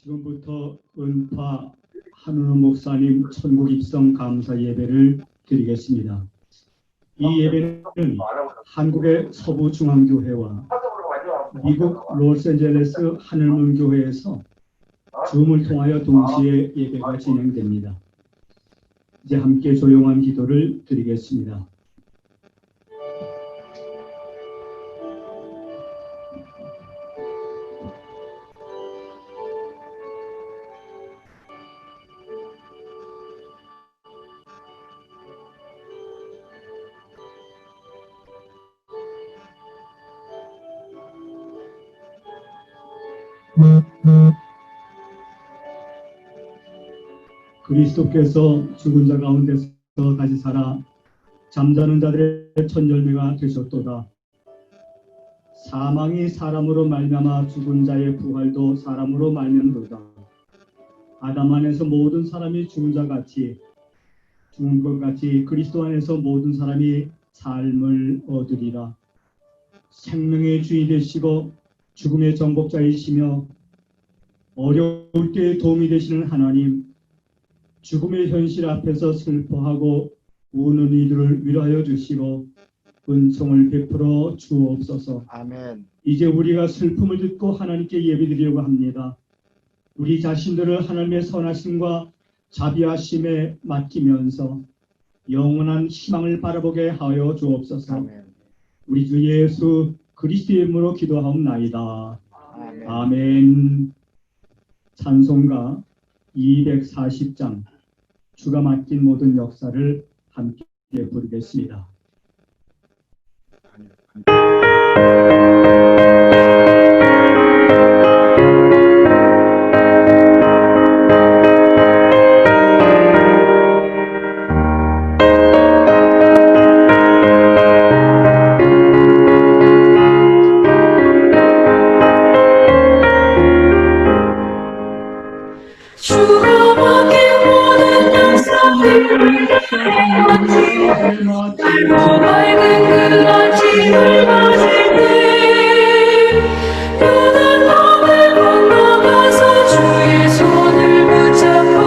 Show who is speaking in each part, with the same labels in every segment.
Speaker 1: 지금부터 은파 한은호 목사님 천국 입성 감사 예배를 드리겠습니다. 이 예배는 한국의 서부중앙교회와 미국 로스앤젤레스 하늘문교회에서 줌을 통하여 동시에 예배가 진행됩니다. 이제 함께 조용한 기도를 드리겠습니다. 그리스도께서 죽은 자 가운데서 다시 살아 잠자는 자들의 첫 열매가 되셨도다. 사망이 사람으로 말미암아 죽은 자의 부활도 사람으로 말미암도다. 아담 안에서 모든 사람이 죽은 것 같이 그리스도 안에서 모든 사람이 삶을 얻으리라. 생명의 주인 되시고 죽음의 정복자이시며 어려울 때 도움이 되시는 하나님, 죽음의 현실 앞에서 슬퍼하고 우는 이들을 위로하여 주시고 은총을 베풀어 주옵소서.
Speaker 2: 아멘.
Speaker 1: 이제 우리가 슬픔을 듣고 하나님께 예배드리려고 합니다. 우리 자신들을 하나님의 선하심과 자비하심에 맡기면서 영원한 희망을 바라보게 하여 주옵소서.
Speaker 2: 아멘.
Speaker 1: 우리 주 예수 그리스도의 이름으로 기도하옵나이다.
Speaker 2: 아멘.
Speaker 1: 아멘. 찬송가 240장 주가 맡긴 모든 역사를 함께 부르겠습니다.
Speaker 3: 밝은 그 아침을 맞을 때 요단 강을 건너가서 주의 손을 붙잡고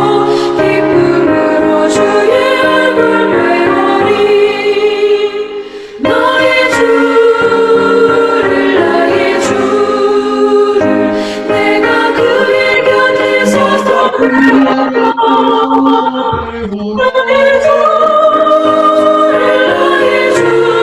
Speaker 3: 기쁨으로 주의 얼굴 배우리. 나의 주를 내가 그의 곁에 서서 불러라. 나의 주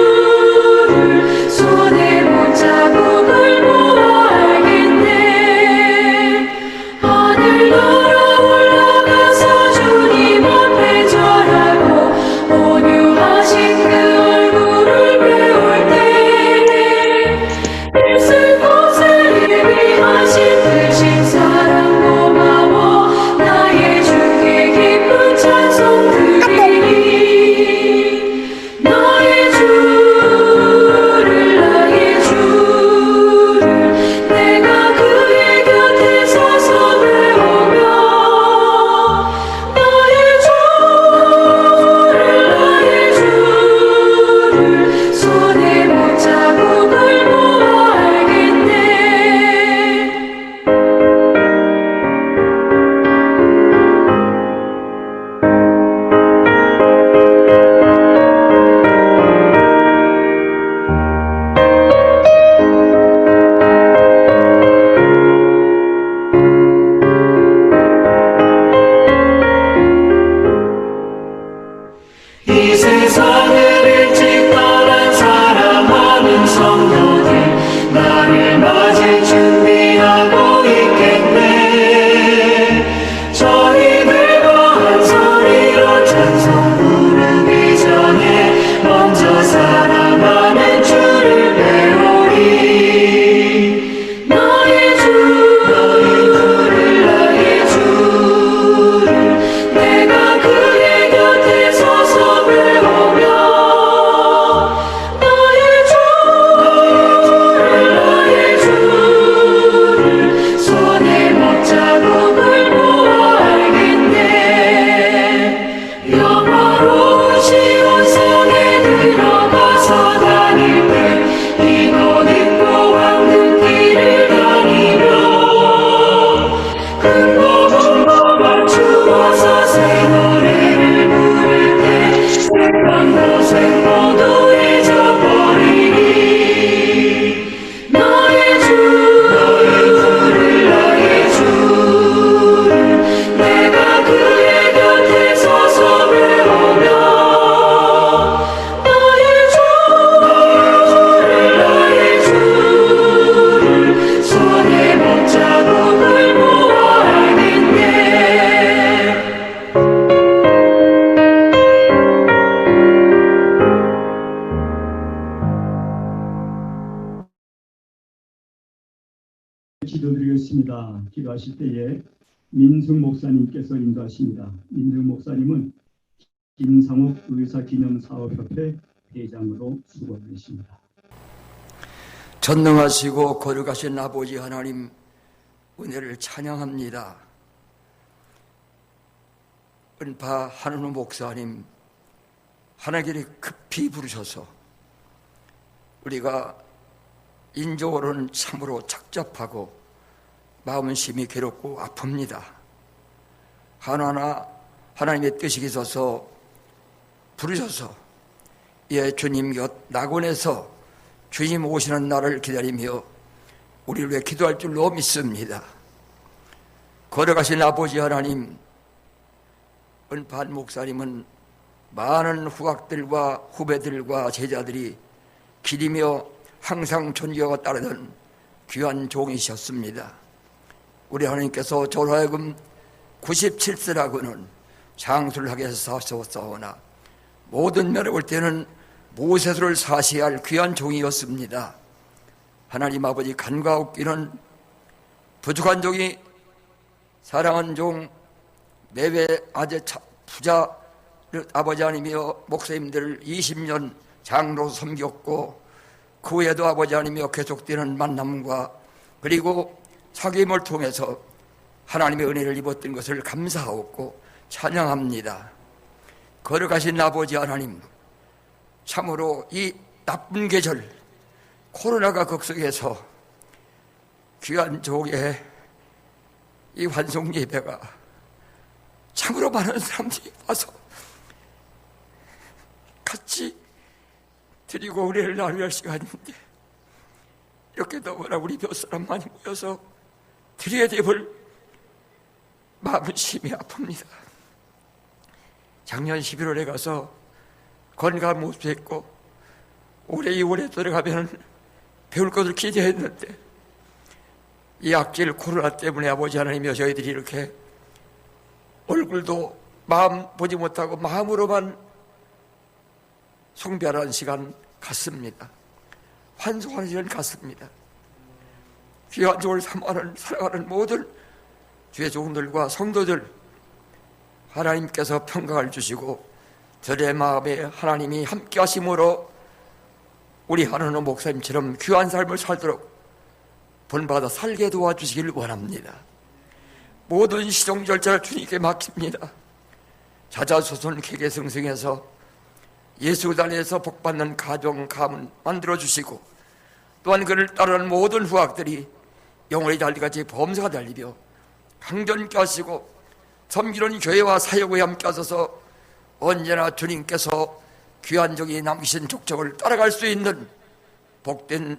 Speaker 1: 기도드리겠습니다. 기도하실 때에 민승 목사님께서 인도하십니다. 민승 목사님은 김상욱 의사기념사업협회 회장으로 수고를 하십니다.
Speaker 2: 전능하시고 거룩하신 아버지 하나님 은혜를 찬양합니다. 은파 한은우 목사님 하나님이 급히 부르셔서 우리가 인적으로는 참으로 착잡하고 마음은 심히 괴롭고 아픕니다. 하나하나 하나님의 뜻이 있어서 부르셔서 주님 곁 낙원에서 주님 오시는 날을 기다리며 우리를 위해 기도할 줄로 믿습니다. 걸어가신 아버지 하나님, 은판 목사님은 많은 후학들과 후배들과 제자들이 기리며 항상 존경하고 따르던 귀한 종이셨습니다. 우리 하나님께서 저로 하여금 97세라고는 장수를 하게 하셨사오나 모든 면에 볼 때는 모세수를 사시해야 할 귀한 종이었습니다. 하나님 아버지 간과 없기는 부족한 종이 사랑하는 종 내외 아재 부자 아버지 하나님이여 목사님들을 20년 장로 섬겼고 그 후에도 아버지 하나님이여 계속되는 만남과 그리고 사귐을 통해서 하나님의 은혜를 입었던 것을 감사하고 찬양합니다. 걸어가신 아버지 하나님, 참으로 이 나쁜 계절 코로나가 극속해서 귀한 종의 이 환송 예배가 참으로 많은 사람들이 와서 같이 드리고 은혜를 나누려 할 시간인데 이렇게 너무나 우리 몇 사람 많이 모여서 드려야 될 마음은 심히 아픕니다. 작년 11월에 가서 건강을 못 뵙고 올해 2월에 들어가면 배울 것을 기대했는데 이 악질 코로나 때문에 아버지 하나님이여 저희들이 이렇게 얼굴도 마음 보지 못하고 마음으로만 숭배하는 시간 같습니다. 환송하는 시간 같습니다. 귀한 종을 사랑하는 모든 주의 종들과 성도들 하나님께서 평강을 주시고 저의 마음에 하나님이 함께 하심으로 우리 한은우 목사님처럼 귀한 삶을 살도록 본받아 살게 도와주시길 원합니다. 모든 시종 절차를 주님께 맡깁니다. 자자손손 개개성성해서 예수 단에서 복받는 가정 가문 만들어주시고 또한 그를 따르는 모든 후학들이 영혼의 달리같이 범사가 달리며 강전케 하시고 섬기는 교회와 사역에 함께 하셔서 언제나 주님께서 귀한 종이 남기신 족적을 따라갈 수 있는 복된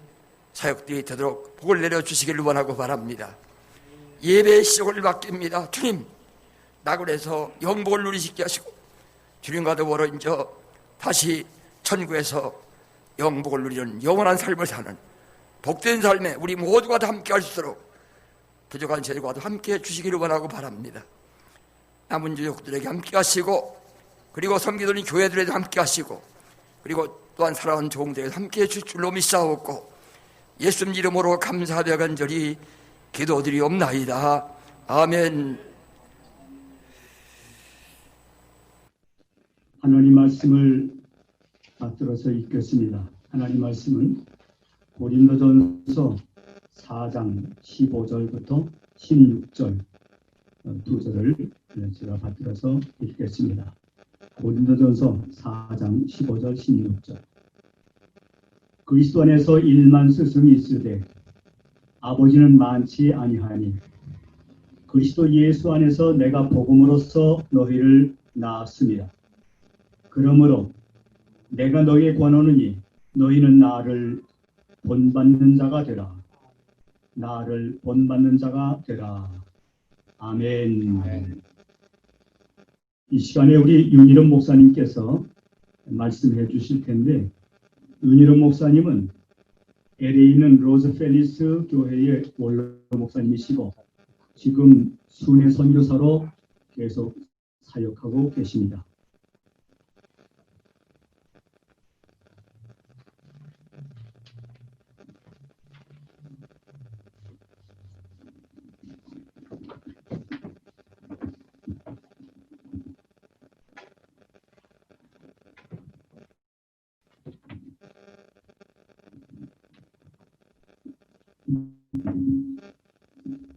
Speaker 2: 사역들이 되도록 복을 내려주시기를 원하고 바랍니다. 예배의 시작을 맡깁니다. 주님, 낙원에서 영복을 누리시게 하시고 주님과 더불어 다시 천국에서 영복을 누리는 영원한 삶을 사는 복된 삶에 우리 모두가 다 함께 할 수 있도록 부족한 저희과도 함께 해주시기를 원하고 바랍니다. 남은 유족들에게 함께 하시고 그리고 섬기던 교회들에도 함께 하시고 그리고 또한 사랑하는 종들에게 함께 해줄 줄로 믿사옵고 예수님 이름으로 감사하며 간절히 기도드리옵나이다. 아멘.
Speaker 1: 하나님 말씀을 받들어서 읽겠습니다. 하나님 말씀은 고린도전서 4장 15절부터 16절 두 절을 제가 받들어서 읽겠습니다. 고린도전서 4장 15절 16절. 그리스도 안에서 일만 스승이 있으되 아버지는 많지 아니하니 그리스도 예수 안에서 내가 복음으로써 너희를 낳았습니다. 그러므로 내가 너희에 권하노니 너희는 나를 본받는 자가 되라. 나를 본받는 자가 되라. 아멘. 아멘. 이 시간에 우리 윤일원 목사님께서 말씀해 주실 텐데 윤일원 목사님은 LA에 있는 로즈펠리스 교회의 원로 목사님이시고 지금 순회 선교사로 계속 사역하고 계십니다.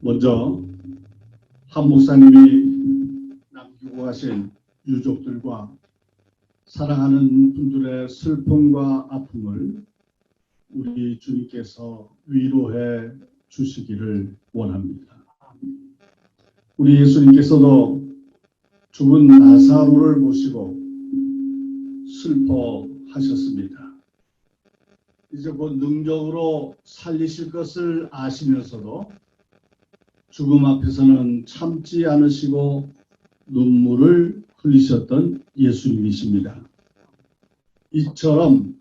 Speaker 4: 먼저 한 목사님이 남기고 가신 유족들과 사랑하는 분들의 슬픔과 아픔을 우리 주님께서 위로해 주시기를 원합니다. 우리 예수님께서도 죽은 나사로를 모시고 슬퍼하셨습니다. 이제 곧 능력으로 살리실 것을 아시면서도 죽음 앞에서는 참지 않으시고 눈물을 흘리셨던 예수님이십니다. 이처럼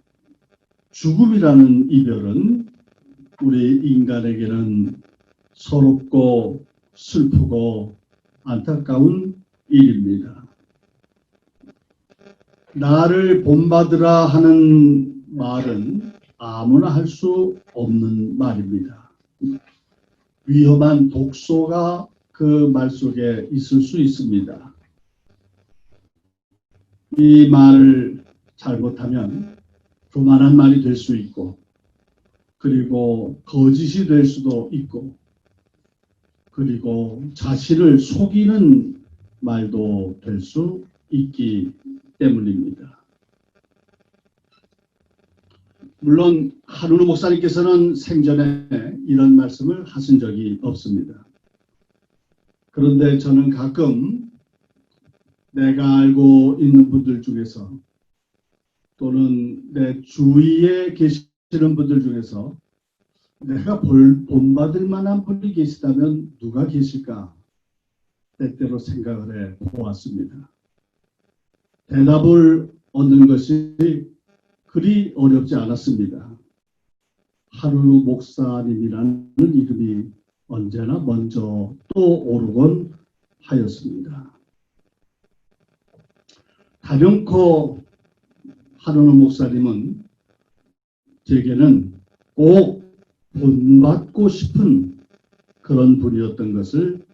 Speaker 4: 죽음이라는 이별은 우리 인간에게는 서럽고 슬프고 안타까운 일입니다. 나를 본받으라 하는 말은 아무나 할 수 없는 말입니다. 위험한 독소가 그 말 속에 있을 수 있습니다. 이 말을 잘못하면 교만한 말이 될 수 있고, 그리고 거짓이 될 수도 있고, 그리고 자신을 속이는 말도 될 수 있기 때문입니다. 물론 하루노 목사님께서는 생전에 이런 말씀을 하신 적이 없습니다. 그런데 저는 가끔 내가 알고 있는 분들 중에서 또는 내 주위에 계시는 분들 중에서 내가 본받을 만한 분이 계시다면 누가 계실까? 때때로 생각을 해 보았습니다. 대답을 얻는 것이 그리 어렵지 않았습니다. 하루노 목사님이라는 이름이 언제나 먼저 떠오르곤 하였습니다. 가령코 하루노 목사님은 제게는 꼭 본받고 싶은 그런 분이었던 것을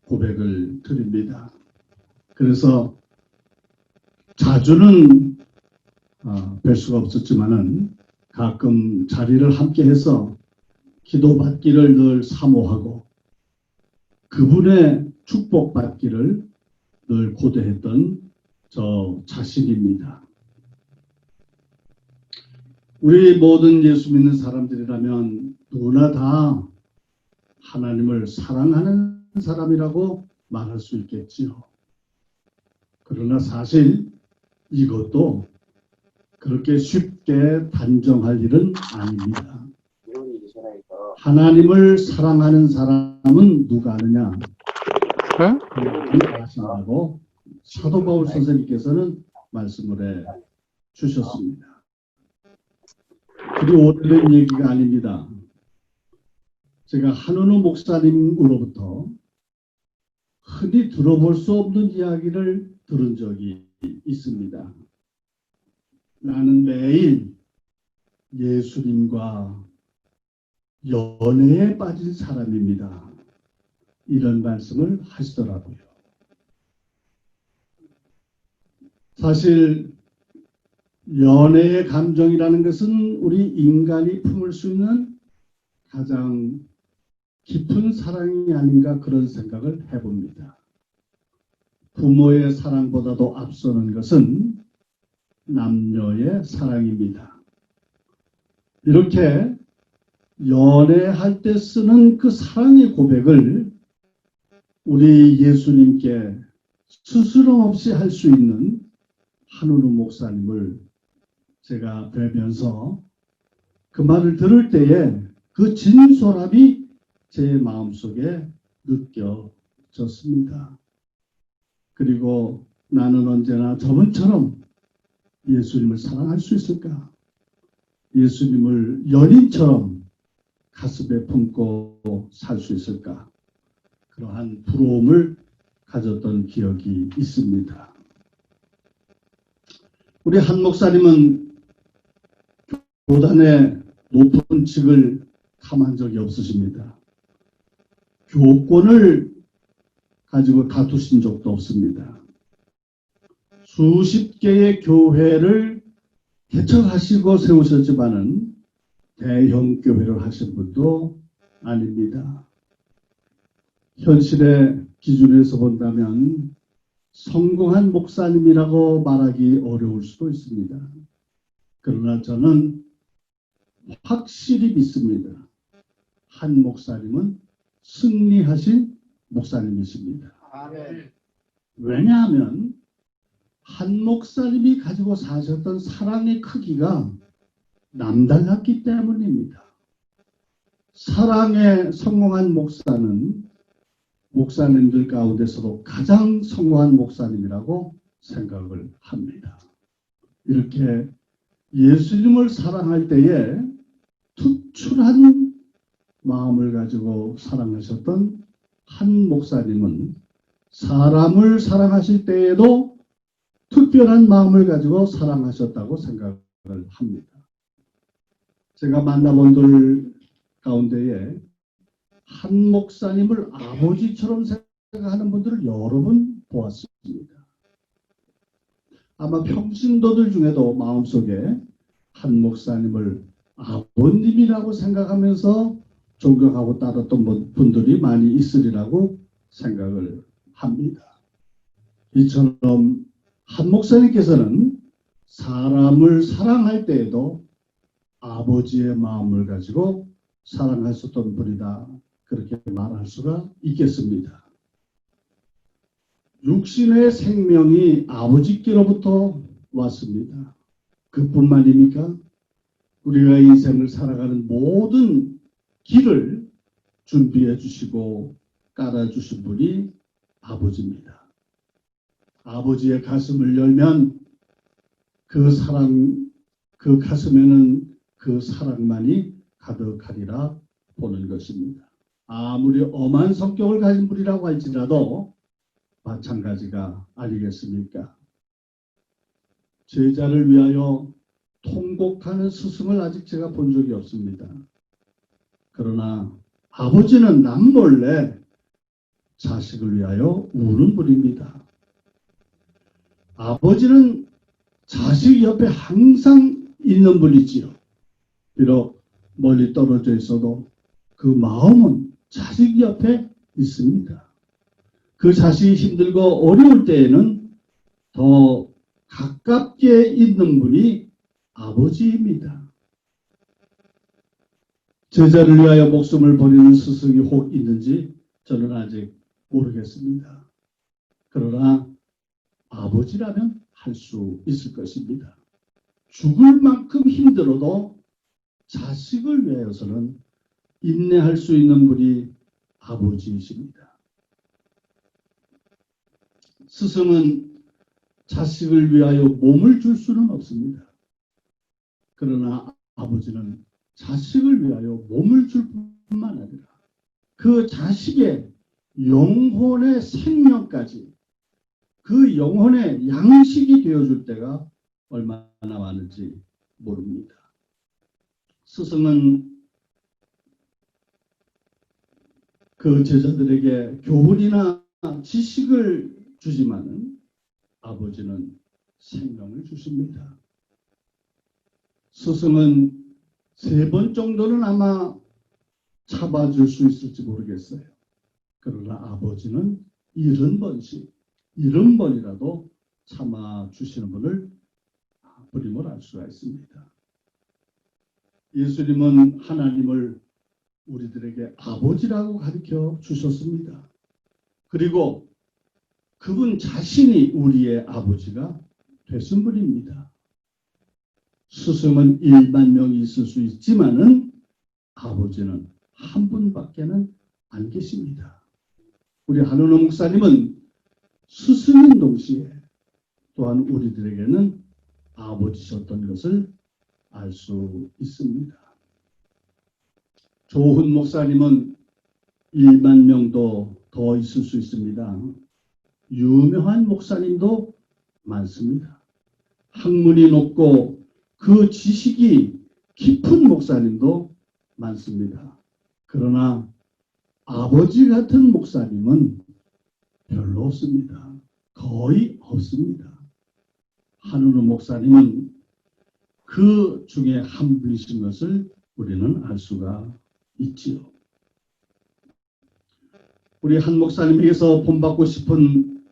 Speaker 4: 고백을 드립니다. 그래서 자주는 뵐 수가 없었지만은 가끔 자리를 함께 해서 기도받기를 늘 사모하고 그분의 축복받기를 늘 고대했던 저 자신입니다. 우리 모든 예수 믿는 사람들이라면 누구나 다 하나님을 사랑하는 사람이라고 말할 수 있겠지요. 그러나 사실 이것도 그렇게 쉽게 단정할 일은 아닙니다. 하나님을 사랑하는 사람은 누가 아느냐? 하나님을 아신다고 사도 바울 선생님께서는 말씀을 해 주셨습니다. 그리 오래된 얘기가 아닙니다. 제가 한은우 목사님으로부터 흔히 들어볼 수 없는 이야기를 들은 적이 있습니다. 나는 매일 예수님과 연애에 빠진 사람입니다. 이런 말씀을 하시더라고요. 사실 연애의 감정이라는 것은 우리 인간이 품을 수 있는 가장 깊은 사랑이 아닌가 그런 생각을 해봅니다. 부모의 사랑보다도 앞서는 것은 남녀의 사랑입니다. 이렇게 연애할 때 쓰는 그 사랑의 고백을 우리 예수님께 스스럼 없이 할 수 있는 한은우 목사님을 제가 뵈면서 그 말을 들을 때에 그 진솔함이 제 마음속에 느껴졌습니다. 그리고 나는 언제나 저분처럼 예수님을 사랑할 수 있을까? 예수님을 연인처럼 가슴에 품고 살 수 있을까? 그러한 부러움을 가졌던 기억이 있습니다. 우리 한 목사님은 교단의 높은 직을 탐한 적이 없으십니다. 교권을 가지고 다투신 적도 없습니다. 수십 개의 교회를 개척하시고 세우셨지만은 대형 교회를 하신 분도 아닙니다. 현실의 기준에서 본다면 성공한 목사님이라고 말하기 어려울 수도 있습니다. 그러나 저는 확실히 믿습니다. 한 목사님은 승리하신 목사님이십니다. 왜냐하면 한 목사님이 가지고 사셨던 사랑의 크기가 남달랐기 때문입니다. 사랑에 성공한 목사는 목사님들 가운데서도 가장 성공한 목사님이라고 생각을 합니다. 이렇게 예수님을 사랑할 때에 특출한 마음을 가지고 사랑하셨던 한 목사님은 사람을 사랑하실 때에도 특별한 마음을 가지고 사랑하셨다고 생각을 합니다. 제가 만나본 들 가운데에 한 목사님을 아버지처럼 생각하는 분들을 여러 번 보았습니다. 아마 평신도들 중에도 마음속에 한 목사님을 아버님이라고 생각하면서 존경하고 따랐던 분들이 많이 있으리라고 생각을 합니다. 이처럼 한 목사님께서는 사람을 사랑할 때에도 아버지의 마음을 가지고 사랑하셨던 분이다. 그렇게 말할 수가 있겠습니다. 육신의 생명이 아버지께로부터 왔습니다. 그뿐만입니까? 우리가 인생을 살아가는 모든 길을 준비해 주시고 깔아주신 분이 아버지입니다. 아버지의 가슴을 열면 그 사랑, 그 가슴에는 그 사랑만이 가득하리라 보는 것입니다. 아무리 엄한 성격을 가진 분이라고 할지라도 마찬가지가 아니겠습니까? 제자를 위하여 통곡하는 스승을 아직 제가 본 적이 없습니다. 그러나 아버지는 남몰래 자식을 위하여 우는 분입니다. 아버지는 자식 옆에 항상 있는 분이지요. 비록 멀리 떨어져 있어도 그 마음은 자식 옆에 있습니다. 그 자식이 힘들고 어려울 때에는 더 가깝게 있는 분이 아버지입니다. 제자를 위하여 목숨을 버리는 스승이 혹 있는지 저는 아직 모르겠습니다. 그러나 아버지라면 할 수 있을 것입니다. 죽을 만큼 힘들어도 자식을 위하여서는 인내할 수 있는 분이 아버지이십니다. 스승은 자식을 위하여 몸을 줄 수는 없습니다. 그러나 아버지는 자식을 위하여 몸을 줄 뿐만 아니라 그 자식의 영혼의 생명까지 그 영혼의 양식이 되어줄 때가 얼마나 많은지 모릅니다. 스승은 그 제자들에게 교훈이나 지식을 주지만은 아버지는 생명을 주십니다. 스승은 3번 정도는 아마 참아줄 수 있을지 모르겠어요. 그러나 아버지는 70번이라도 참아주시는 분을 부림을 알 수가 있습니다. 예수님은 하나님을 우리들에게 아버지라고 가르쳐 주셨습니다. 그리고 그분 자신이 우리의 아버지가 되신 분입니다. 스승은 1만 명이 있을 수 있지만은 아버지는 한 분밖에는 안 계십니다. 우리 한은호 목사님은 스승인 동시에 또한 우리들에게는 아버지셨던 것을 알 수 있습니다. 조훈 목사님은 1만 명도 더 있을 수 있습니다. 유명한 목사님도 많습니다. 학문이 높고 그 지식이 깊은 목사님도 많습니다. 그러나 아버지 같은 목사님은 별로 없습니다. 거의 없습니다. 한은호 목사님은 그 중에 한 분이신 것을 우리는 알 수가 있지요. 우리 한 목사님에게서 본받고 싶은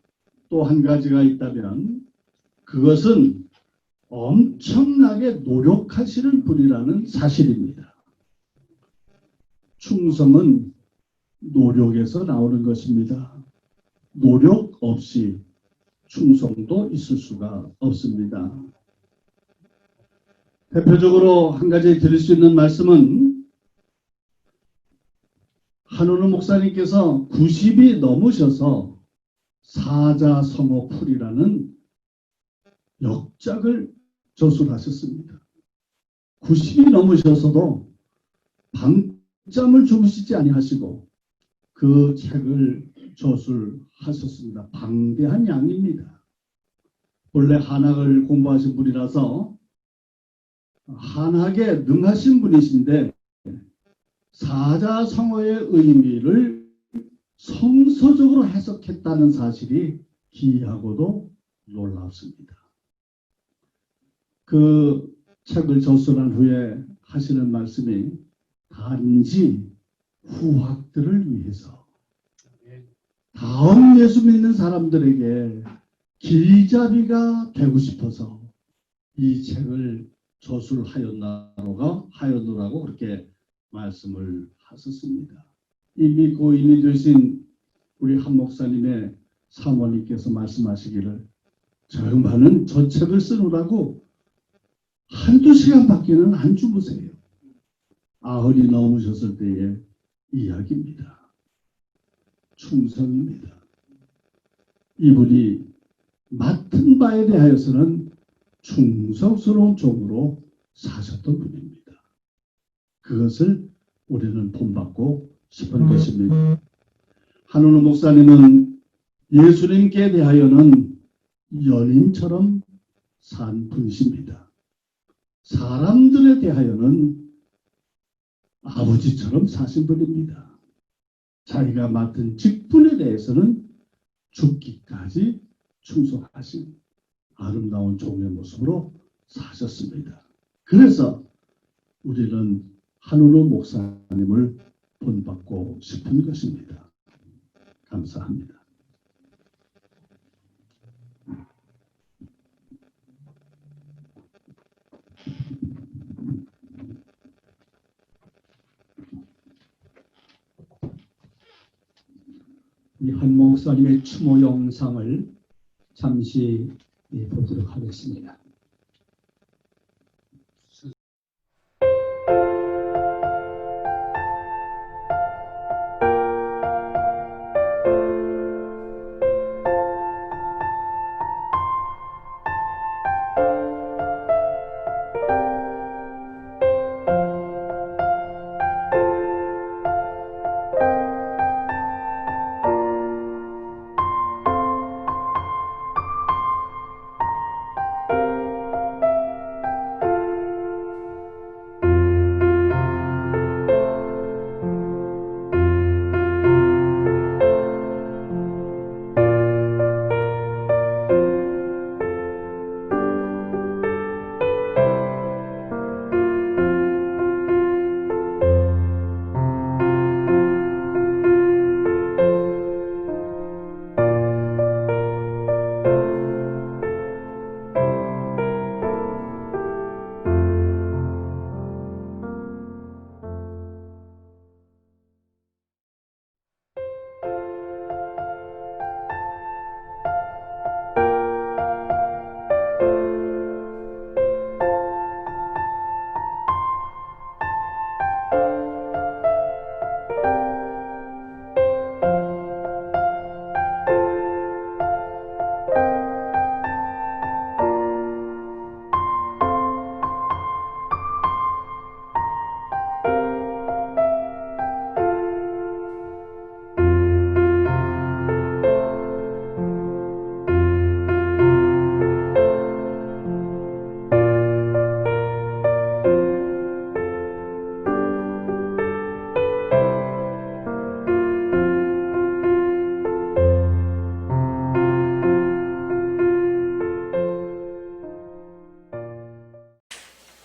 Speaker 4: 또 한 가지가 있다면 그것은 엄청나게 노력하시는 분이라는 사실입니다. 충성은 노력에서 나오는 것입니다. 노력 없이 충성도 있을 수가 없습니다. 대표적으로 한 가지 드릴 수 있는 말씀은 한은우 목사님께서 90이 넘으셔서 사자성어풀이라는 역작을 저술하셨습니다. 90이 넘으셔서도 밤잠을 주무시지 아니하시고 그 책을 저술하셨습니다. 방대한 양입니다. 원래 한학을 공부하신 분이라서 한학에 능하신 분이신데 사자성어의 의미를 성서적으로 해석했다는 사실이 기이하고도 놀랍습니다. 그 책을 저술한 후에 하시는 말씀이 단지 후학들을 위해서 다음 예수 믿는 사람들에게 길잡이가 되고 싶어서 이 책을 저술하였노라고 그렇게 말씀을 하셨습니다. 이미 고인이 되신 우리 한 목사님의 사모님께서 말씀하시기를 저 양반은 저 책을 쓰느라고 한두 시간밖에는 안 주무세요. 90이 넘으셨을 때의 이야기입니다. 충성입니다. 이분이 맡은 바에 대하여서는 충성스러운 종으로 사셨던 분입니다. 그것을 우리는 본받고 싶은 것입니다. 한은우 목사님은 예수님께 대하여는 연인처럼 산 분이십니다. 사람들에 대하여는 아버지처럼 사신 분입니다. 자기가 맡은 직분에 대해서는 죽기까지 충성하신 아름다운 종의 모습으로 사셨습니다. 그래서 우리는 한은우 목사님을 본받고 싶은 것입니다. 감사합니다.
Speaker 1: 이 한 목사님의 추모 영상을 잠시 보도록 하겠습니다.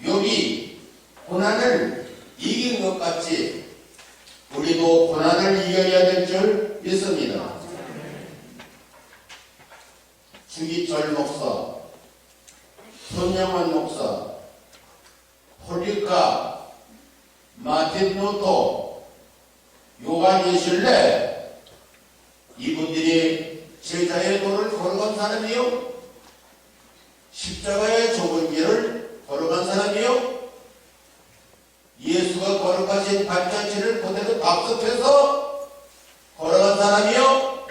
Speaker 5: 욥이 고난을 이긴 것 같이 우리도 고난을 이겨야 될 줄 믿습니다. 주기철 목사, 손영환 목사, 폴리카, 마틴 루터, 요한 예실레, 이분들이 제자의 도를 걸어간 사람이요, 십자가의 좁은 길을 걸어간 사람이요, 예수가 걸어가신 발자취를 그대로 답습해서 걸어간 사람이요,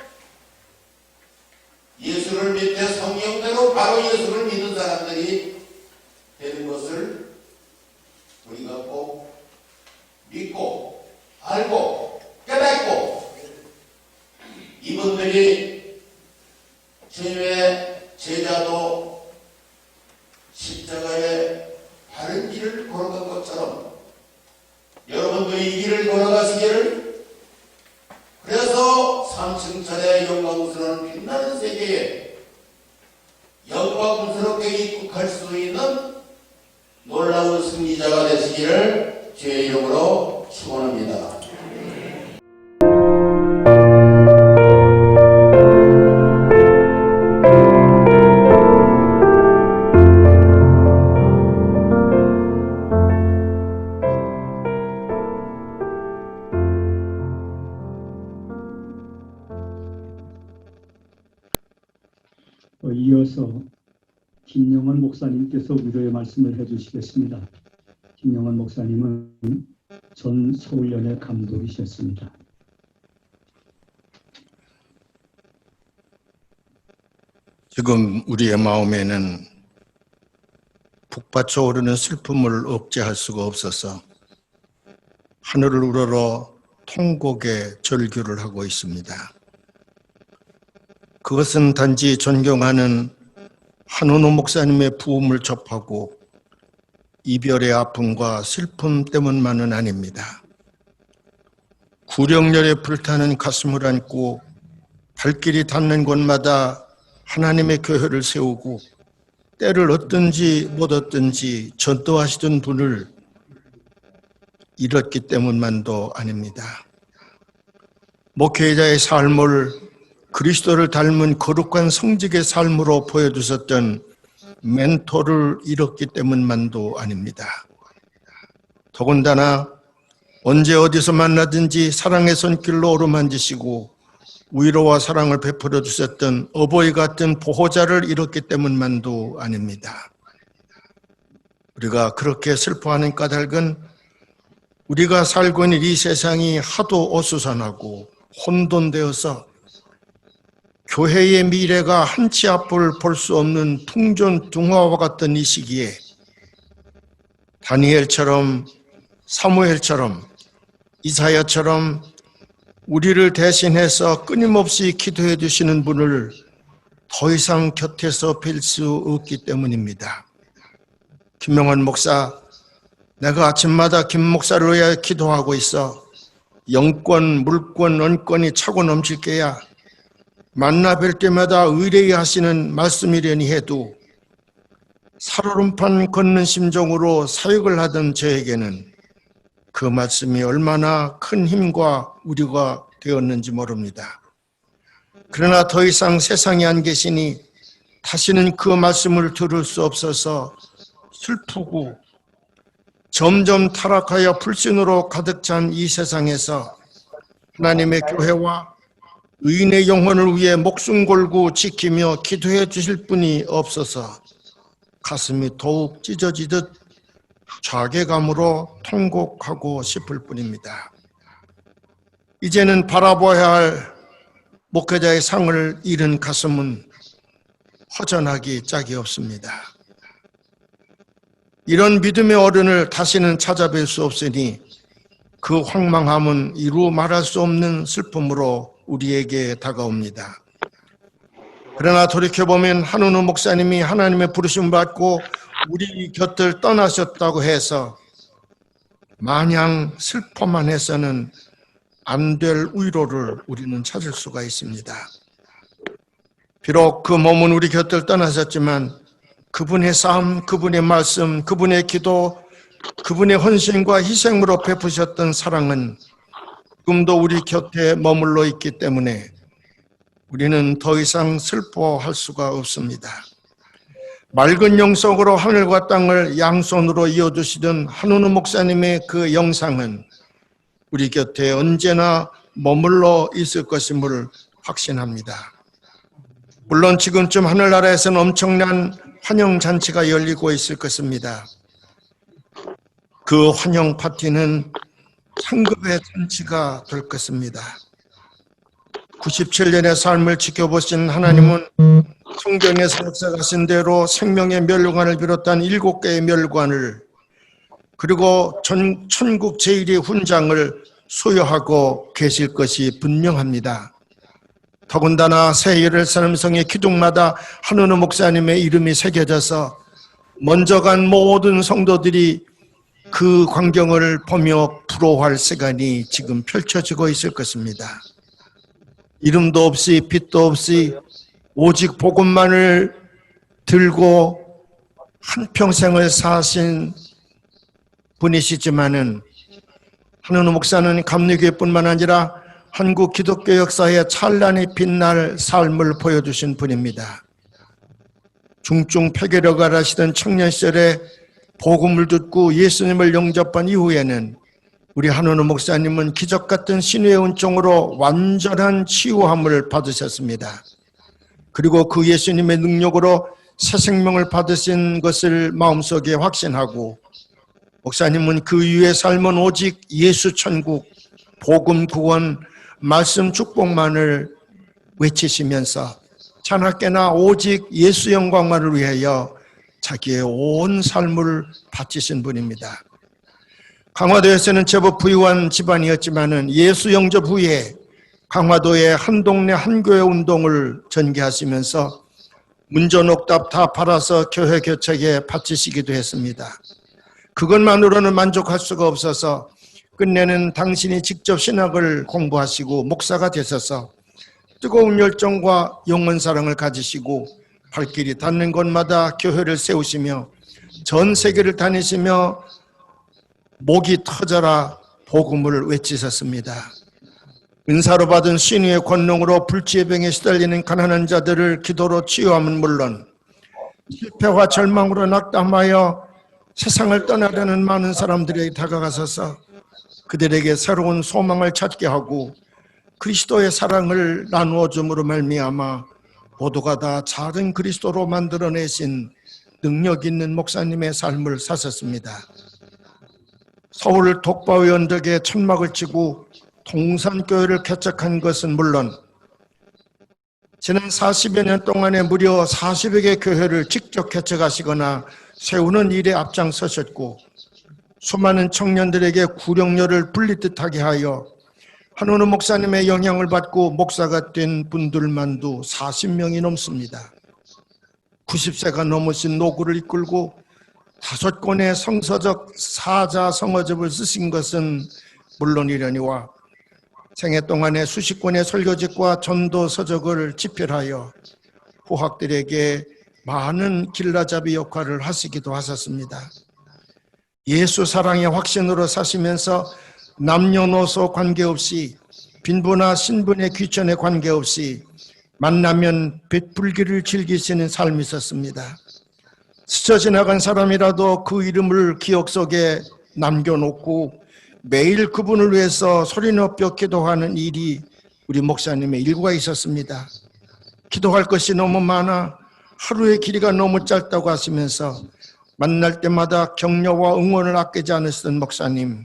Speaker 5: 예수를 믿되 성령대로 바로 예수를 믿는 사람들이 되는 것을 우리가 꼭 믿고 알고 깨닫고, 이분들이 주님의 제자도 십자가의 바른 길을 걸어간 것처럼 여러분도 이 길을 걸어가시기를, 그래서 삼층천의 영광스러운 빛나는 세계에 영광스럽게 입국할 수 있는 놀라운 승리자가 되시기를 주의 이름으로 축원합니다.
Speaker 1: 이어서 김영원 목사님께서 위로의 말씀을 해주시겠습니다. 김영원 목사님은 전 서울연의 감독이셨습니다.
Speaker 6: 지금 우리의 마음에는 북받쳐 오르는 슬픔을 억제할 수가 없어서 하늘을 우러러 통곡의 절규를 하고 있습니다. 그것은 단지 존경하는 한은호 목사님의 부음을 접하고 이별의 아픔과 슬픔 때문만은 아닙니다. 구령열에 불타는 가슴을 안고 발길이 닿는 곳마다 하나님의 교회를 세우고 때를 얻든지 못 얻든지 전도하시던 분을 잃었기 때문만도 아닙니다. 목회자의 삶을 그리스도를 닮은 거룩한 성직의 삶으로 보여주셨던 멘토를 잃었기 때문만도 아닙니다. 더군다나 언제 어디서 만나든지 사랑의 손길로 어루만지시고 위로와 사랑을 베풀어 주셨던 어버이 같은 보호자를 잃었기 때문만도 아닙니다. 우리가 그렇게 슬퍼하는 까닭은 우리가 살고 있는 이 세상이 하도 어수선하고 혼돈되어서 교회의 미래가 한치 앞을 볼 수 없는 풍전등화와 같던 이 시기에 다니엘처럼 사무엘처럼 이사야처럼 우리를 대신해서 끊임없이 기도해 주시는 분을 더 이상 곁에서 뵐 수 없기 때문입니다. 김명환 목사, 내가 아침마다 김 목사를 위해 기도하고 있어. 영권, 물권, 언권이 차고 넘칠 게야. 만나 뵐 때마다 의뢰히 하시는 말씀이려니 해도 살얼음판 걷는 심정으로 사역을 하던 저에게는 그 말씀이 얼마나 큰 힘과 위로가 되었는지 모릅니다. 그러나 더 이상 세상에 안 계시니 다시는 그 말씀을 들을 수 없어서 슬프고 점점 타락하여 불신으로 가득 찬 이 세상에서 하나님의 교회와 의인의 영혼을 위해 목숨 걸고 지키며 기도해 주실 분이 없어서 가슴이 더욱 찢어지듯 좌괴감으로 통곡하고 싶을 뿐입니다. 이제는 바라봐야 할 목회자의 상을 잃은 가슴은 허전하기 짝이 없습니다. 이런 믿음의 어른을 다시는 찾아뵐 수 없으니 그 황망함은 이루 말할 수 없는 슬픔으로 우리에게 다가옵니다. 그러나 돌이켜보면 한은호 목사님이 하나님의 부르심을 받고 우리 곁을 떠나셨다고 해서 마냥 슬퍼만 해서는 안 될 위로를 우리는 찾을 수가 있습니다. 비록 그 몸은 우리 곁을 떠나셨지만 그분의 삶, 그분의 말씀, 그분의 기도, 그분의 헌신과 희생으로 베푸셨던 사랑은 지금도 우리 곁에 머물러 있기 때문에 우리는 더 이상 슬퍼할 수가 없습니다. 맑은 영속으로 하늘과 땅을 양손으로 이어주시던 한은우 목사님의 그 영상은 우리 곁에 언제나 머물러 있을 것임을 확신합니다. 물론 지금쯤 하늘나라에서는 엄청난 환영잔치가 열리고 있을 것입니다. 그 환영 파티는 상급의 잔치가 될 것입니다. 97년의 삶을 지켜보신 하나님은 성경에서 역사하신 대로 생명의 멸관을 비롯한 7개의 멸관을 그리고 천국 제1의 훈장을 소유하고 계실 것이 분명합니다. 더군다나 새 예루살렘성의 기둥마다 한은우 목사님의 이름이 새겨져서 먼저 간 모든 성도들이 그 광경을 보며 부러워할 시간이 지금 펼쳐지고 있을 것입니다. 이름도 없이 빛도 없이 오직 복음만을 들고 한평생을 사신 분이시지만은 한은우 목사는 감리교회뿐만 아니라 한국 기독교 역사에 찬란히 빛날 삶을 보여주신 분입니다. 중증 폐결핵을 앓으시던 청년 시절에 복음을 듣고 예수님을 영접한 이후에는 우리 한은우 목사님은 기적 같은 신의 은총으로 완전한 치유함을 받으셨습니다. 그리고 그 예수님의 능력으로 새 생명을 받으신 것을 마음속에 확신하고 목사님은 그 이후의 삶은 오직 예수 천국, 복음 구원, 말씀 축복만을 외치시면서 자나깨나 오직 예수 영광만을 위하여 자기의 온 삶을 바치신 분입니다. 강화도에서는 제법 부유한 집안이었지만은 예수 영접 후에 강화도의 한 동네 한 교회 운동을 전개하시면서 문전옥답 다 팔아서 교회 교책에 바치시기도 했습니다. 그것만으로는 만족할 수가 없어서 끝내는 당신이 직접 신학을 공부하시고 목사가 되셔서 뜨거운 열정과 영원 사랑을 가지시고 발길이 닿는 곳마다 교회를 세우시며 전 세계를 다니시며 목이 터져라 복음을 외치셨습니다. 은사로 받은 신유의 권능으로 불치의 병에 시달리는 가난한 자들을 기도로 치유함은 물론 실패와 절망으로 낙담하여 세상을 떠나려는 많은 사람들에게 다가가셔서 그들에게 새로운 소망을 찾게 하고 그리스도의 사랑을 나누어 줌으로 말미암아 모두가 다 작은 그리스도로 만들어내신 능력 있는 목사님의 삶을 사셨습니다. 서울 독바위 언덕에 천막을 치고 동산교회를 개척한 것은 물론 지난 40여 년 동안에 무려 40여 개 교회를 직접 개척하시거나 세우는 일에 앞장서셨고 수많은 청년들에게 구령료를 불리듯 하게 하여 한은우 목사님의 영향을 받고 목사가 된 분들만도 40명이 넘습니다. 90세가 넘으신 노구를 이끌고 5권의 성서적 사자성어집을 쓰신 것은 물론이려니와 생애 동안에 수십 권의 설교집과 전도서적을 집필하여 후학들에게 많은 길라잡이 역할을 하시기도 하셨습니다. 예수 사랑의 확신으로 사시면서 남녀노소 관계없이 빈부나 신분의 귀천에 관계없이 만나면 베풀기를 즐기시는 삶이 있었습니다. 스쳐 지나간 사람이라도 그 이름을 기억 속에 남겨놓고 매일 그분을 위해서 소리 높여 기도하는 일이 우리 목사님의 일과가 있었습니다. 기도할 것이 너무 많아 하루의 길이가 너무 짧다고 하시면서 만날 때마다 격려와 응원을 아끼지 않으시던 목사님,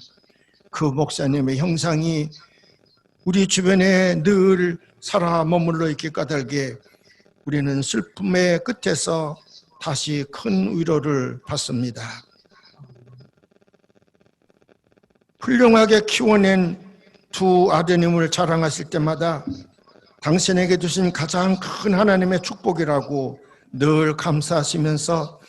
Speaker 6: 그 목사님의 형상이 우리 주변에 늘 살아 머물러 있기 까닭에 우리는 슬픔의 끝에서 다시 큰 위로를 받습니다. 훌륭하게 키워낸 두 아드님을 자랑하실 때마다 당신에게 주신 가장 큰 하나님의 축복이라고 늘 감사하시면서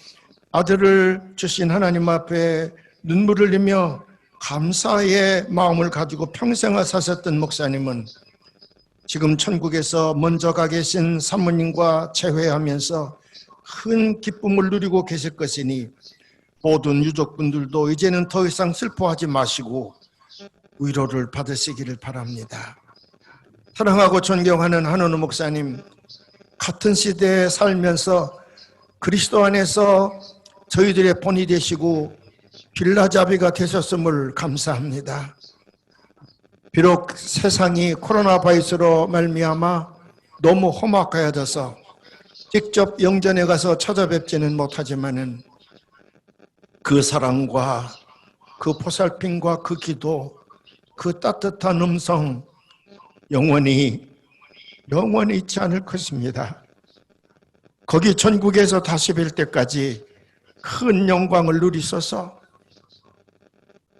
Speaker 6: 아들을 주신 하나님 앞에 눈물을 흘리며 감사의 마음을 가지고 평생을 사셨던 목사님은 지금 천국에서 먼저 가 계신 사모님과 재회하면서 큰 기쁨을 누리고 계실 것이니 모든 유족분들도 이제는 더 이상 슬퍼하지 마시고 위로를 받으시기를 바랍니다. 사랑하고 존경하는 한은우 목사님, 같은 시대에 살면서 그리스도 안에서 저희들의 본이 되시고 빌라잡이가 되셨음을 감사합니다. 비록 세상이 코로나 바이러스로 말미암아 너무 험악하여져서 직접 영전에 가서 찾아뵙지는 못하지만은 그 사랑과 그 보살핌과 그 기도, 그 따뜻한 음성 영원히 잊지 않을 것입니다. 거기 천국에서 다시 뵐 때까지 큰 영광을 누리소서.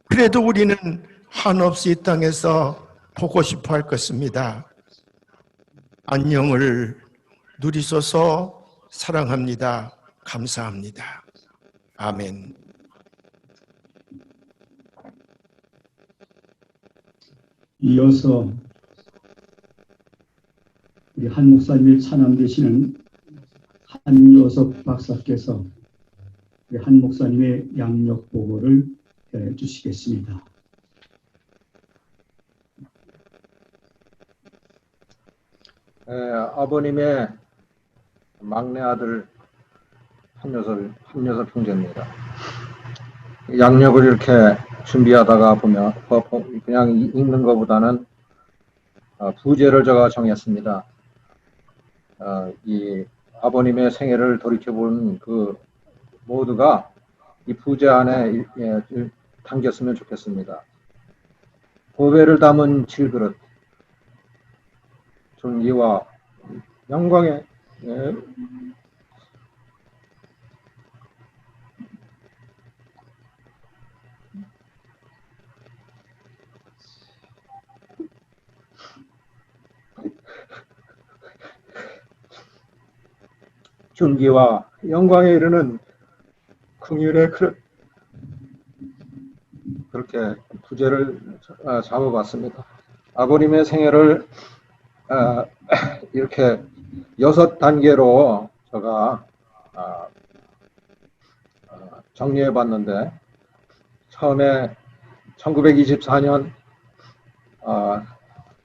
Speaker 6: 그래도 우리는 한없이 이 땅에서 보고 싶어 할 것입니다. 안녕을 누리소서. 사랑합니다. 감사합니다. 아멘.
Speaker 1: 이어서 우리 한 목사님의 차남 되시는 한요섭 박사께서 우리 한 목사님의 양력 보고를 해 주시겠습니다.
Speaker 7: 아버님의 막내 아들 한요섭 형제입니다. 양력을 이렇게 준비하다가 보면 그냥 읽는 것보다는 부제를 제가 정했습니다. 이 아버님의 생애를 돌이켜보는 그 모두가 이 부제 안에 담겼으면 좋겠습니다. 보배를 담은 질그릇, 존귀와 영광의 존귀와 영광에 이르는 긍휼의 그릇, 그렇게 부제를 잡아봤습니다. 아버님의 생애를 이렇게 6단계로 제가 정리해봤는데, 처음에 1924년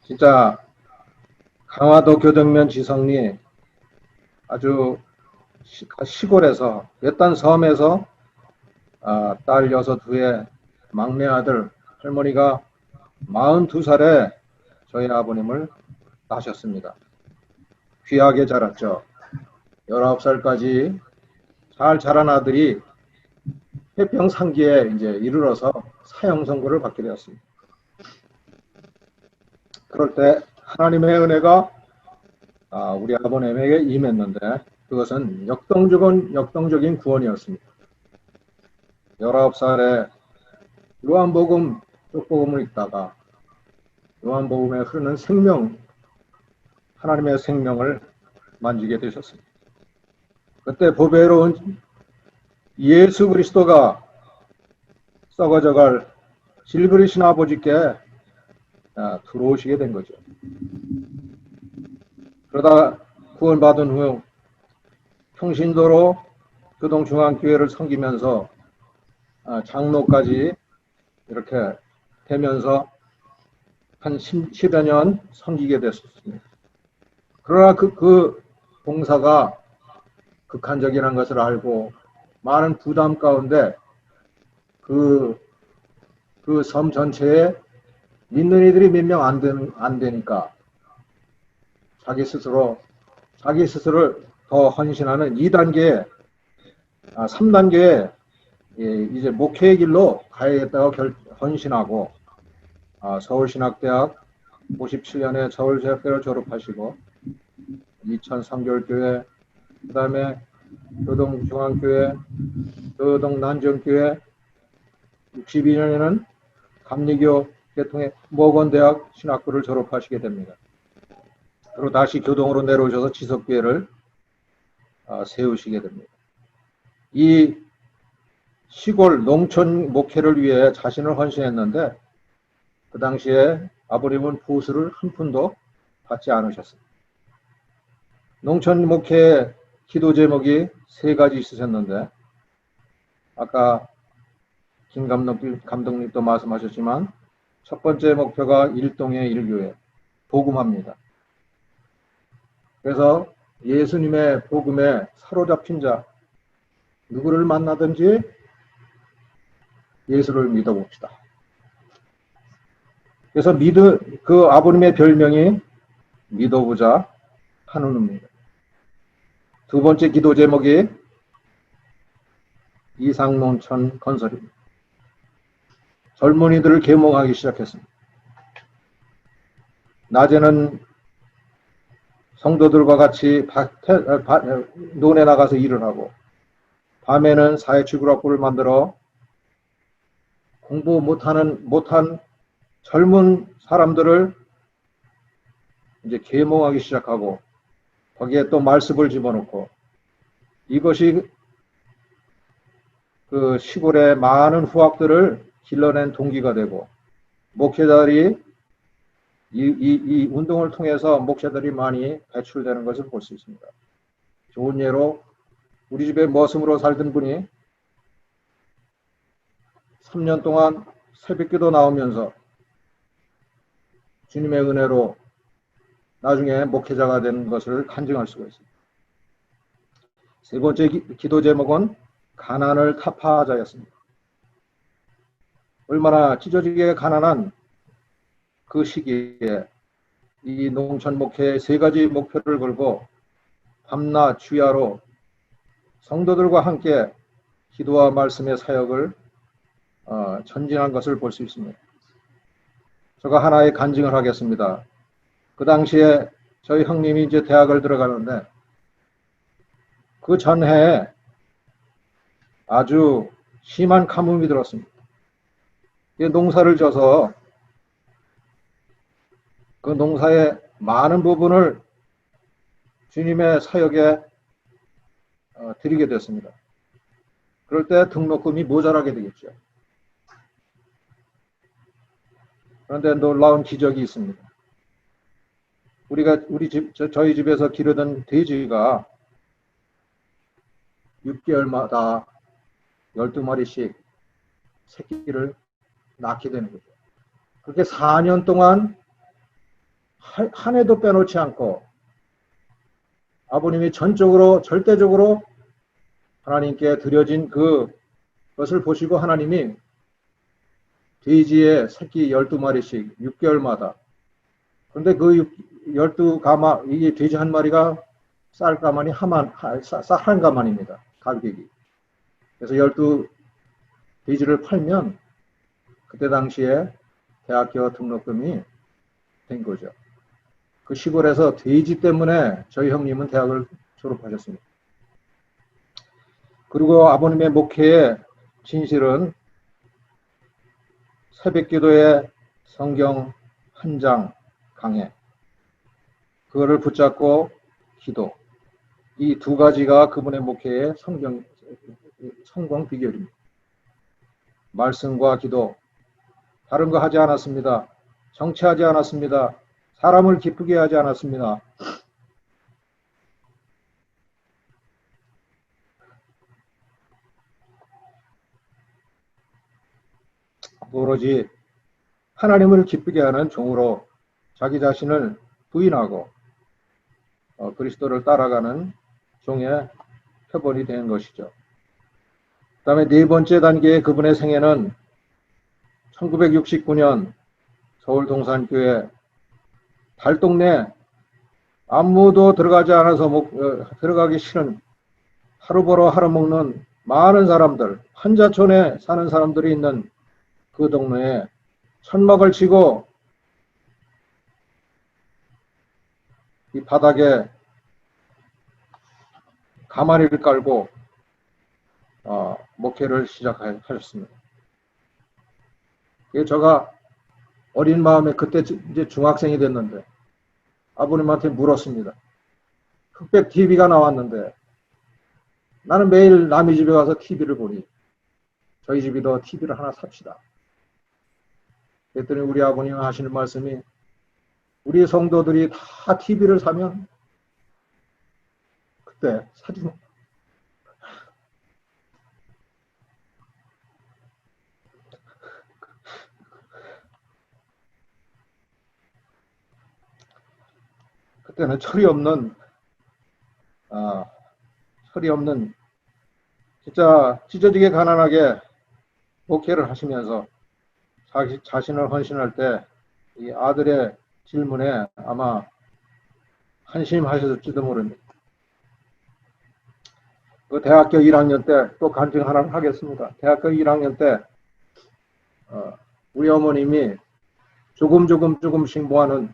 Speaker 7: 진짜 강화도 교동면 지성리 아주 시골에서 외딴 섬에서 딸 6의 막내 아들 할머니가 42살에 저희 아버님을 낳으셨습니다. 귀하게 자랐죠. 19살까지 잘 자란 아들이 해병상기에 이제 이르러서 사형 선고를 받게 되었습니다. 그럴 때 하나님의 은혜가 우리 아버님에게 임했는데, 그것은 역동적인 구원이었습니다. 19살에 요한복음 쪽복음을 읽다가 요한복음에 흐르는 생명, 하나님의 생명을 만지게 되셨습니다. 그때 보배로운 예수 그리스도가 썩어져갈 질그리신 아버지께 들어오시게 된 거죠. 그러다 구원받은 후 평신도로 교동중앙교회를 섬기면서 장로까지 이렇게 되면서 한 10여 년 섬기게 됐습니다. 그러나 그 봉사가 극한적이라는 것을 알고 많은 부담 가운데 그 섬 전체에 믿는 이들이 몇 명 안 되니까 자기 스스로를 더 헌신하는 2단계, 3단계에 이제 목회의 길로 가야겠다고 헌신하고, 서울신학대학 57년에 서울대학교를 졸업하시고 2003교회, 그 다음에 교동중앙교회, 교동난정교회, 62년에는 감리교 계통의 모건대학 신학부를 졸업하시게 됩니다. 그리고 다시 교동으로 내려오셔서 지석교회를 세우시게 됩니다. 이 시골 농촌 목회를 위해 자신을 헌신했는데, 그 당시에 아버님은 보수를 한 푼도 받지 않으셨습니다. 농촌 목회 기도 제목이 3가지 있으셨는데, 아까 김 감독님도 말씀하셨지만 첫 번째 목표가 일동의 일교회, 복음합니다. 그래서 예수님의 복음에 사로잡힌 자, 누구를 만나든지 예수를 믿어봅시다. 그래서 그 아버님의 별명이 믿어보자 한우입니다. 두 번째 기도 제목이 이상농촌 건설입니다. 젊은이들을 계몽하기 시작했습니다. 낮에는 성도들과 같이 논에 나가서 일을 하고, 밤에는 사회치구학부를 만들어 공부 못한 젊은 사람들을 이제 계몽하기 시작하고, 거기에 또 말습을 집어넣고, 이것이 그 시골의 많은 후학들을 길러낸 동기가 되고, 목회자들이 이 운동을 통해서 목회자들이 많이 배출되는 것을 볼 수 있습니다. 좋은 예로 우리 집에 머슴으로 살던 분이 3년 동안 새벽기도 나오면서 주님의 은혜로 나중에 목회자가 된 것을 간증할 수가 있습니다. 세 번째 기도 제목은 가난을 타파하자였습니다. 얼마나 찢어지게 가난한 그 시기에 이 농촌 목회의 세 가지 목표를 걸고 밤낮 주야로 성도들과 함께 기도와 말씀의 사역을 전진한 것을 볼 수 있습니다. 제가 하나의 간증을 하겠습니다. 그 당시에 저희 형님이 이제 대학을 들어가는데, 그 전해에 아주 심한 가뭄이 들었습니다. 농사를 져서 그 농사의 많은 부분을 주님의 사역에 드리게 됐습니다. 그럴 때 등록금이 모자라게 되겠죠. 그런데 놀라운 기적이 있습니다. 저희 집에서 기르던 돼지가 6개월마다 12마리씩 새끼를 낳게 되는 거죠. 그렇게 4년 동안 한 해도 빼놓지 않고 아버님이 절대적으로 하나님께 드려진 그것을 보시고 하나님이 돼지의 새끼 12마리씩 6개월마다, 그런데 그 12가마, 이게 돼지 한 마리가 쌀 가만이 한 가만입니다. 가격이. 그래서 12돼지를 팔면 그때 당시에 대학교 등록금이 된 거죠. 그 시골에서 돼지 때문에 저희 형님은 대학을 졸업하셨습니다. 그리고 아버님의 목회의 진실은 새벽기도에 성경 한 장 강해, 그거를 붙잡고 기도, 이 두 가지가 그분의 목회의 성공 비결입니다. 말씀과 기도, 다른 거 하지 않았습니다. 정치하지 않았습니다. 사람을 기쁘게 하지 않았습니다. 오로지 하나님을 기쁘게 하는 종으로 자기 자신을 부인하고 그리스도를 따라가는 종의 표본이 된 것이죠. 그 다음에 네 번째 단계의 그분의 생애는 1969년 서울 동산교회 달동네, 아무도 들어가지 않아서 들어가기 싫은, 하루 벌어 하루 먹는 많은 사람들, 한자촌에 사는 사람들이 있는 그 동네에 천막을 치고 이 바닥에 가마리를 깔고 목회를 시작하셨습니다. 제가 어린 마음에 그때 이제 중학생이 됐는데 아버님한테 물었습니다. 흑백 TV가 나왔는데 나는 매일 남의 집에 가서 TV를 보니 저희 집에도 TV를 하나 삽시다. 그랬더니 우리 아버님 하시는 말씀이, 우리 성도들이 다 TV를 사면 그때 사지 마. 그때는 철이 없는 진짜 찢어지게 가난하게 목회를 하시면서 자신을 헌신할 때 이 아들의 질문에 아마 한심하셨을지도 모릅니다. 그 대학교 1학년 때 또 간증 하나 하겠습니다. 대학교 1학년 때 우리 어머님이 조금씩 모아놓은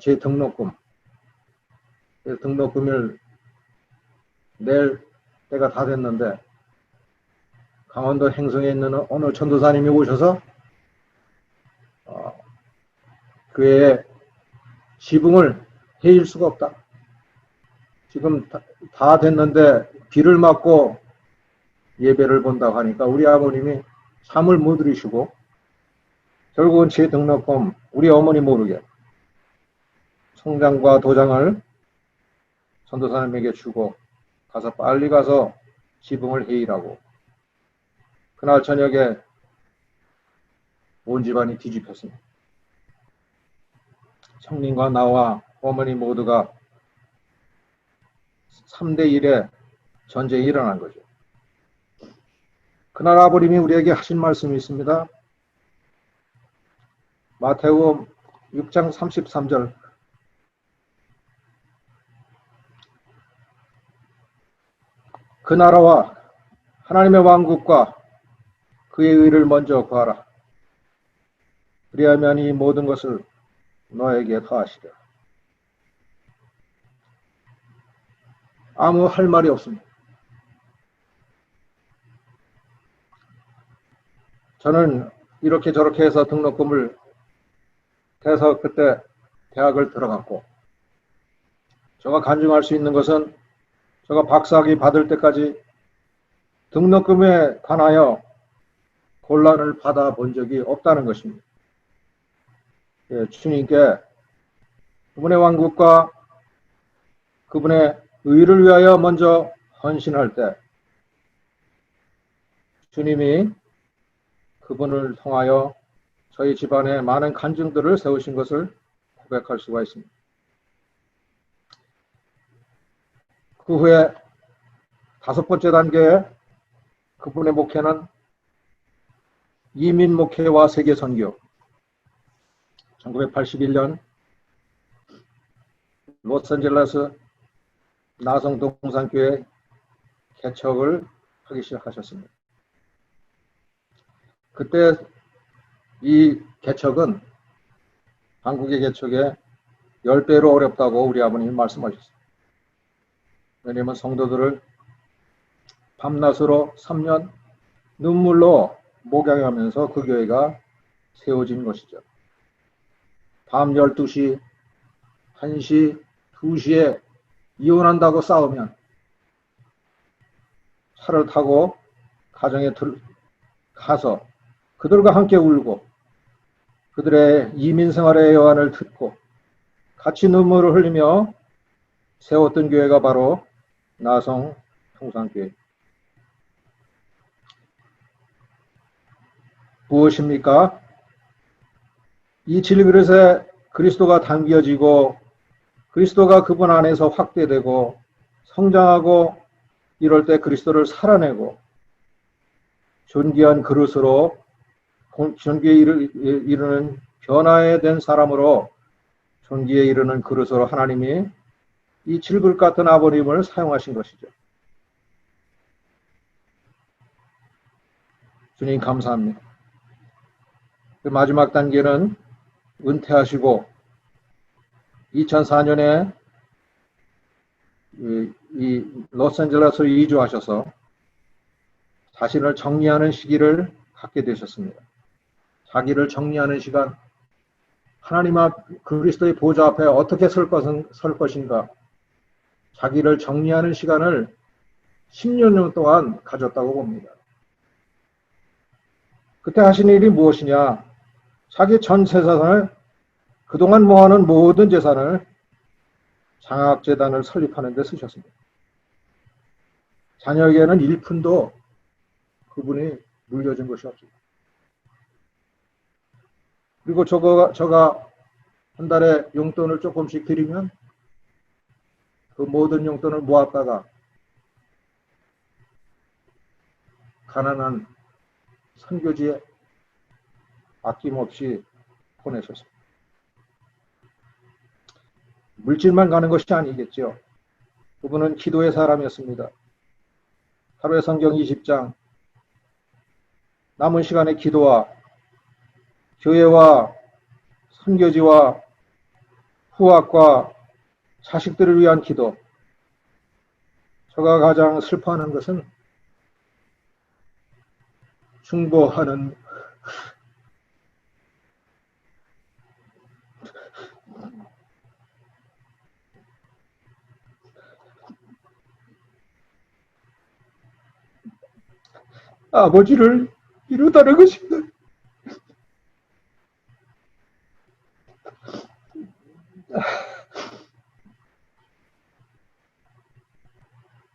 Speaker 7: 제 등록금을 낼 때가 다 됐는데 강원도 행성에 있는 어느 전도사님이 오셔서 교회에 지붕을 해일 수가 없다. 지금 다 됐는데 비를 맞고 예배를 본다고 하니까 우리 아버님이 잠을 못 들이시고 결국은 제 등록금 우리 어머니 모르게 성장과 도장을 전도사님에게 주고 가서 빨리 가서 지붕을 해일하고 그날 저녁에 온 집안이 뒤집혔습니다. 청님과 나와 어머니 모두가 3대1의 전쟁이 일어난 거죠. 그날 아버님이 우리에게 하신 말씀이 있습니다. 마태복음 6장 33절 그 나라와 하나님의 왕국과 그의 의를 먼저 구하라. 그리하면 이 모든 것을 너에게 더하시리라. 아무 할 말이 없습니다. 저는 이렇게 저렇게 해서 등록금을 대서 그때 대학을 들어갔고 제가 간증할 수 있는 것은 제가 박사학위 받을 때까지 등록금에 관하여 곤란을 받아본 적이 없다는 것입니다. 예, 주님께 그분의 왕국과 그분의 의를 위하여 먼저 헌신할 때 주님이 그분을 통하여 저희 집안에 많은 간증들을 세우신 것을 고백할 수가 있습니다. 그 후에 5번째 단계에 그분의 목회는 이민 목회와 세계 선교. 1981년 로스앤젤레스 나성 동산교회 개척을 하기 시작하셨습니다. 그때 이 개척은 한국의 개척에 10배로 어렵다고 우리 아버님이 말씀하셨습니다. 왜냐하면 성도들을 밤낮으로 3년 눈물로 목양하면서 그 교회가 세워진 것이죠. 밤 12시, 1시, 2시에 이혼한다고 싸우면 차를 타고 가정에 가서 그들과 함께 울고 그들의 이민 생활의 여한을 듣고 같이 눈물을 흘리며 세웠던 교회가 바로 나성 통산교회. 무엇입니까? 이 질그릇에 그리스도가 담겨지고 그리스도가 그분 안에서 확대되고 성장하고 이럴 때 그리스도를 살아내고 존귀한 그릇으로 존귀에 이르는 변화에 된 사람으로 존귀에 이르는 그릇으로 하나님이 이 질그릇 같은 아버님을 사용하신 것이죠. 주님 감사합니다. 그 마지막 단계는 은퇴하시고 2004년에 이 로스앤젤레스로 이주하셔서 자신을 정리하는 시기를 갖게 되셨습니다. 자기를 정리하는 시간, 하나님 앞 그리스도의 보좌 앞에 어떻게 설 것인가, 자기를 정리하는 시간을 10년 동안 가졌다고 봅니다. 그때 하신 일이 무엇이냐? 자기 전 재산을 그동안 모아놓은 모든 재산을 장학재단을 설립하는 데 쓰셨습니다. 자녀에게는 1푼도 그분이 물려준 것이 없습니다. 그리고 제가 한 달에 용돈을 조금씩 드리면 그 모든 용돈을 모았다가 가난한 선교지에 아낌없이 보내셨습니다. 물질만 가는 것이 아니겠죠. 그분은 기도의 사람이었습니다. 하루에 성경 20장, 남은 시간에 기도와 교회와 선교지와 후학과 자식들을 위한 기도. 제가 가장 슬퍼하는 것은 중보하는 아버지를 이루다는 것입니다.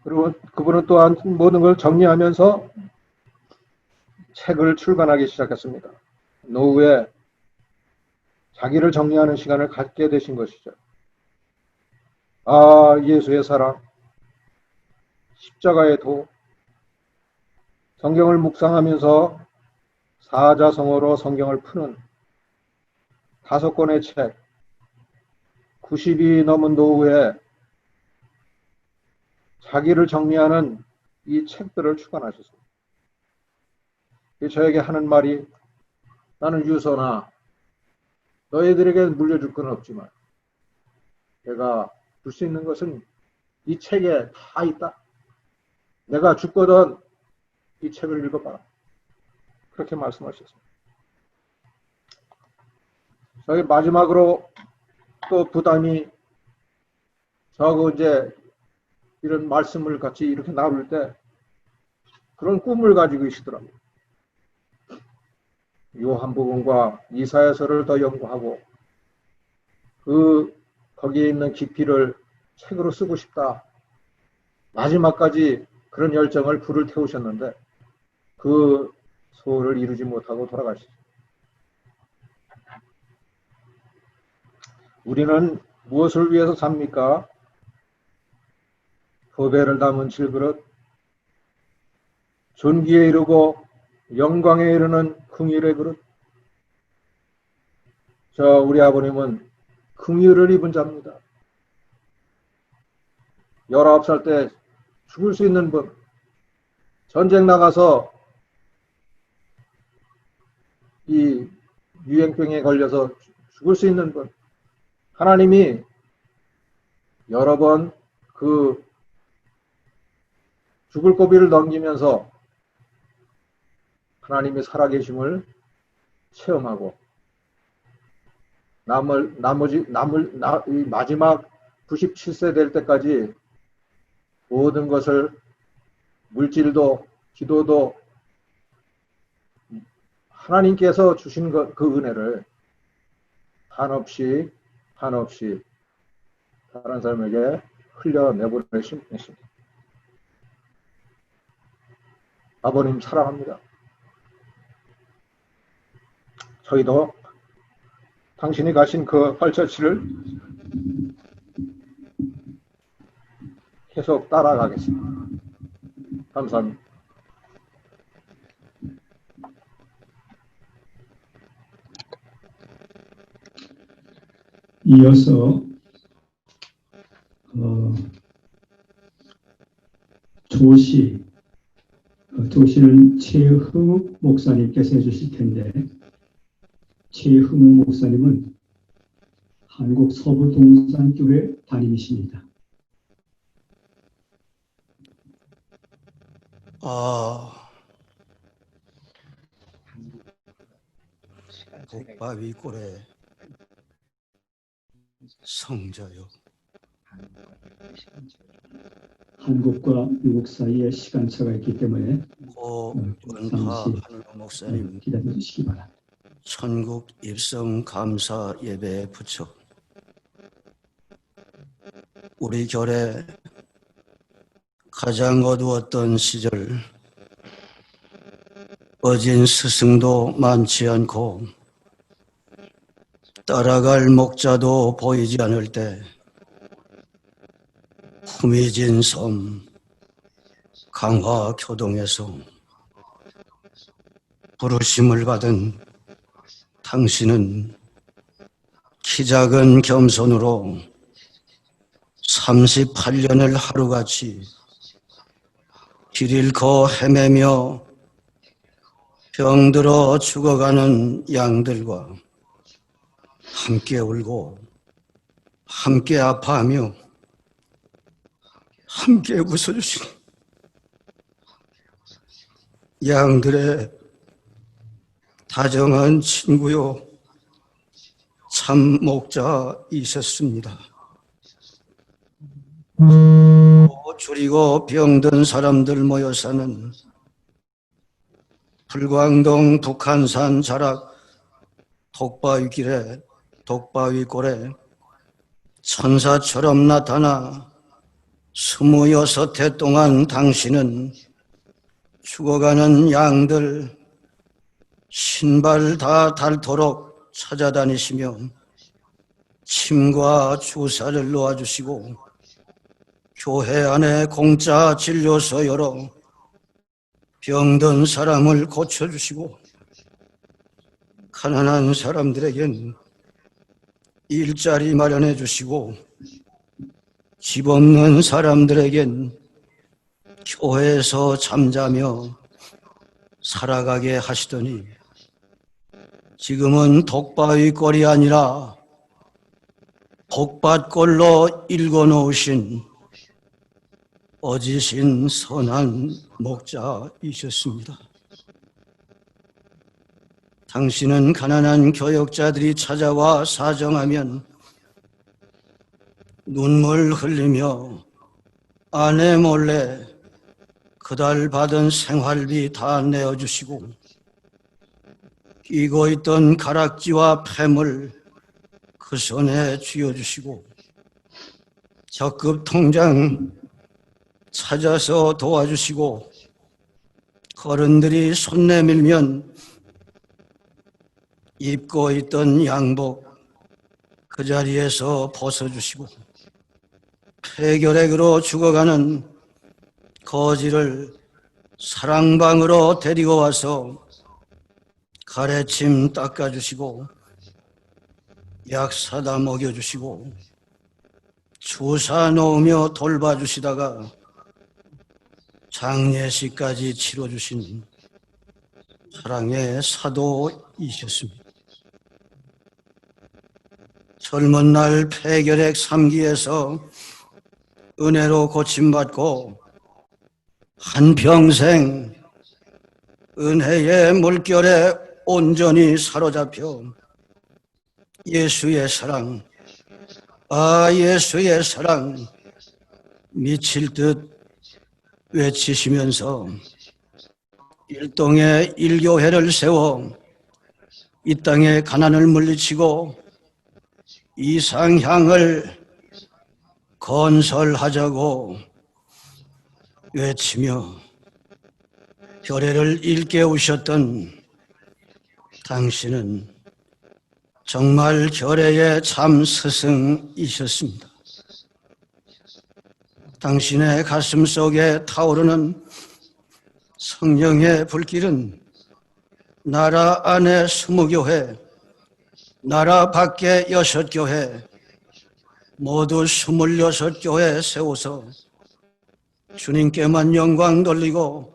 Speaker 7: 그리고 그분은 또한 모든 걸 정리하면서 책을 출간하기 시작했습니다. 노후에 자기를 정리하는 시간을 갖게 되신 것이죠. 아, 예수의 사랑, 십자가의 도, 성경을 묵상하면서 사자성어로 성경을 푸는 5권의 책, 90이 넘은 노후에 자기를 정리하는 이 책들을 출간하셨습니다. 저에게 하는 말이, 나는 유서나 너희들에게 물려줄 건 없지만 내가 줄 수 있는 것은 이 책에 다 있다. 내가 죽거든 이 책을 읽어봐라. 그렇게 말씀하셨습니다. 저희 마지막으로 또 부담이, 저하고 이제 이런 말씀을 같이 이렇게 나눌 때 그런 꿈을 가지고 계시더라고요. 요한복음과 이사야서를 더 연구하고 거기에 있는 깊이를 책으로 쓰고 싶다. 마지막까지 그런 열정을 불을 태우셨는데 그 소원을 이루지 못하고 돌아가시죠. 우리는 무엇을 위해서 삽니까? 보배를 담은 질그릇, 존귀에 이르고 영광에 이르는 긍휼의 그릇. 우리 아버님은 긍휼을 입은 자입니다. 19살 때 죽을 수 있는 분, 전쟁 나가서 이 유행병에 걸려서 죽을 수 있는 분, 하나님이 여러 번 그 죽을 고비를 넘기면서 하나님의 살아계심을 체험하고 이 마지막 97세 될 때까지 모든 것을, 물질도 기도도 하나님께서 주신 그 은혜를 한없이 다른 사람에게 흘려내보내십니다. 아버님 사랑합니다. 저희도 당신이 가신 그 발자취를 계속 따라가겠습니다. 감사합니다.
Speaker 1: 이어서 조시는 최흥욱 목사님께서 해주실 텐데, 최흥욱 목사님은 한국 서부동산교회 담임이십니다.
Speaker 8: 국바위골의 성자요.
Speaker 1: 한국과 미국 사이에 시간차가 있기 때문에
Speaker 8: 고은하 한우 목사님
Speaker 1: 기다려 주시기 바랍니다.
Speaker 8: 천국 입성 감사 예배에 부처 우리 결에 가장 어두웠던 시절, 어진 스승도 많지 않고 따라갈 목자도 보이지 않을 때 후미진 섬 강화 교동에서 부르심을 받은 당신은 키 작은 겸손으로 38년을 하루같이 길 잃고 헤매며 병들어 죽어가는 양들과 함께 울고 함께 아파하며 함께 웃어주신 양들의 다정한 친구요 참 목자이셨습니다. 줄이고 병든 사람들 모여 사는 불광동 북한산 자락 독바위길에 독바위골에 천사처럼 나타나 26해 동안 당신은 죽어가는 양들 신발 다 닳도록 찾아다니시며 침과 주사를 놓아주시고 교회 안에 공짜 진료소 열어 병든 사람을 고쳐주시고 가난한 사람들에겐 일자리 마련해 주시고 집 없는 사람들에겐 교회에서 잠자며 살아가게 하시더니 지금은 독바위골이 아니라 복밭골로 읽어놓으신 어지신 선한 목자이셨습니다. 당신은 가난한 교역자들이 찾아와 사정하면 눈물 흘리며 아내 몰래 그달 받은 생활비 다 내어주시고 끼고 있던 가락지와 폐물 그 손에 쥐어주시고 적급 통장 찾아서 도와주시고 어른들이 손 내밀면 입고 있던 양복 그 자리에서 벗어주시고 폐결핵으로 죽어가는 거지를 사랑방으로 데리고 와서 가래침 닦아주시고 약 사다 먹여주시고 주사 놓으며 돌봐주시다가 장례식까지 치러주신 사랑의 사도이셨습니다. 젊은 날 폐결핵 3기에서 은혜로 고침받고 한평생 은혜의 물결에 온전히 사로잡혀 예수의 사랑, 예수의 사랑 미칠 듯 외치시면서 일동의 일교회를 세워 이 땅의 가난을 물리치고 이상향을 건설하자고 외치며 교례를 일깨우셨던 당신은 정말 교례의 참 스승이셨습니다. 당신의 가슴 속에 타오르는 성령의 불길은 나라 안에 20교회, 나라 밖에 6교회, 모두 26교회 세워서 주님께만 영광 돌리고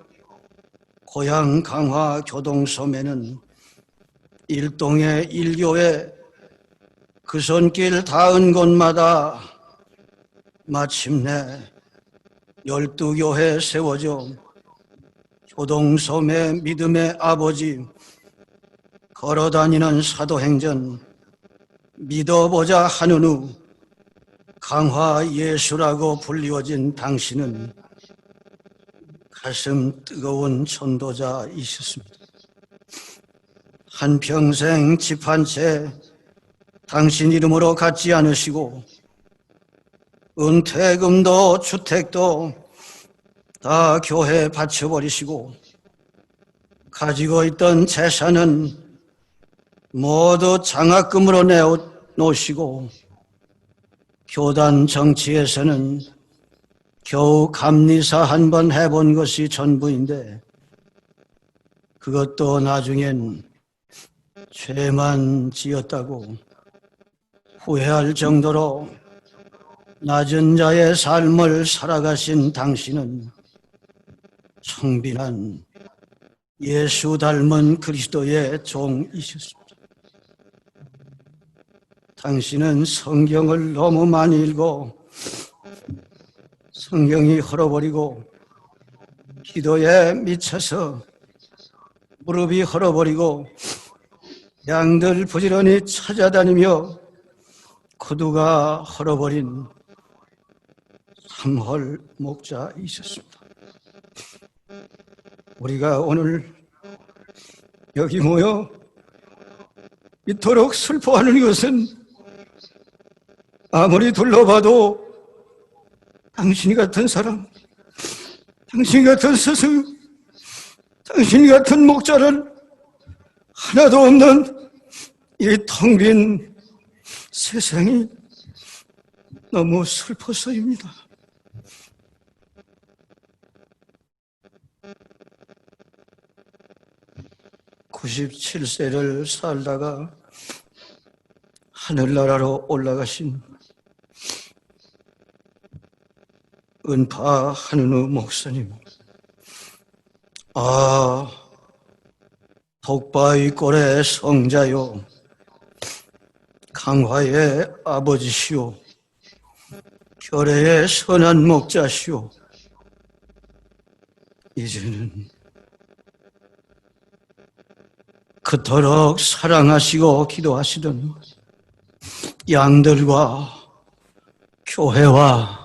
Speaker 8: 고향 강화 교동섬에는 일동의 1교회 그 손길 닿은 곳마다 마침내 12교회 세워져 교동섬의 믿음의 아버지 걸어다니는 사도행전 믿어보자 하는 후 강화 예수라고 불리워진 당신은 가슴 뜨거운 전도자이셨습니다. 한평생 집 한 채 당신 이름으로 갖지 않으시고 은퇴금도 주택도 다 교회에 바쳐버리시고 가지고 있던 재산은 모두 장학금으로 내놓으시고 교단 정치에서는 겨우 감리사 한 번 해본 것이 전부인데 그것도 나중엔 죄만 지었다고 후회할 정도로 낮은 자의 삶을 살아가신 당신은 청빈한 예수 닮은 그리스도의 종이셨습니다. 당신은 성경을 너무 많이 읽어 성경이 헐어버리고 기도에 미쳐서 무릎이 헐어버리고 양들 부지런히 찾아다니며 구두가 헐어버린 삼헐 목자이셨습니다. 우리가 오늘 여기 모여 이토록 슬퍼하는 것은 아무리 둘러봐도 당신 같은 사람, 당신 같은 스승, 당신 같은 목자는 하나도 없는 이 텅 빈 세상이 너무 슬퍼서입니다. (97세를) 살다가 하늘나라로 올라가신 은파 한은우 목사님, 독바위 꼴의 성자요, 강화의 아버지시오, 결례의 선한 목자시오. 이제는 그토록 사랑하시고 기도하시던 양들과 교회와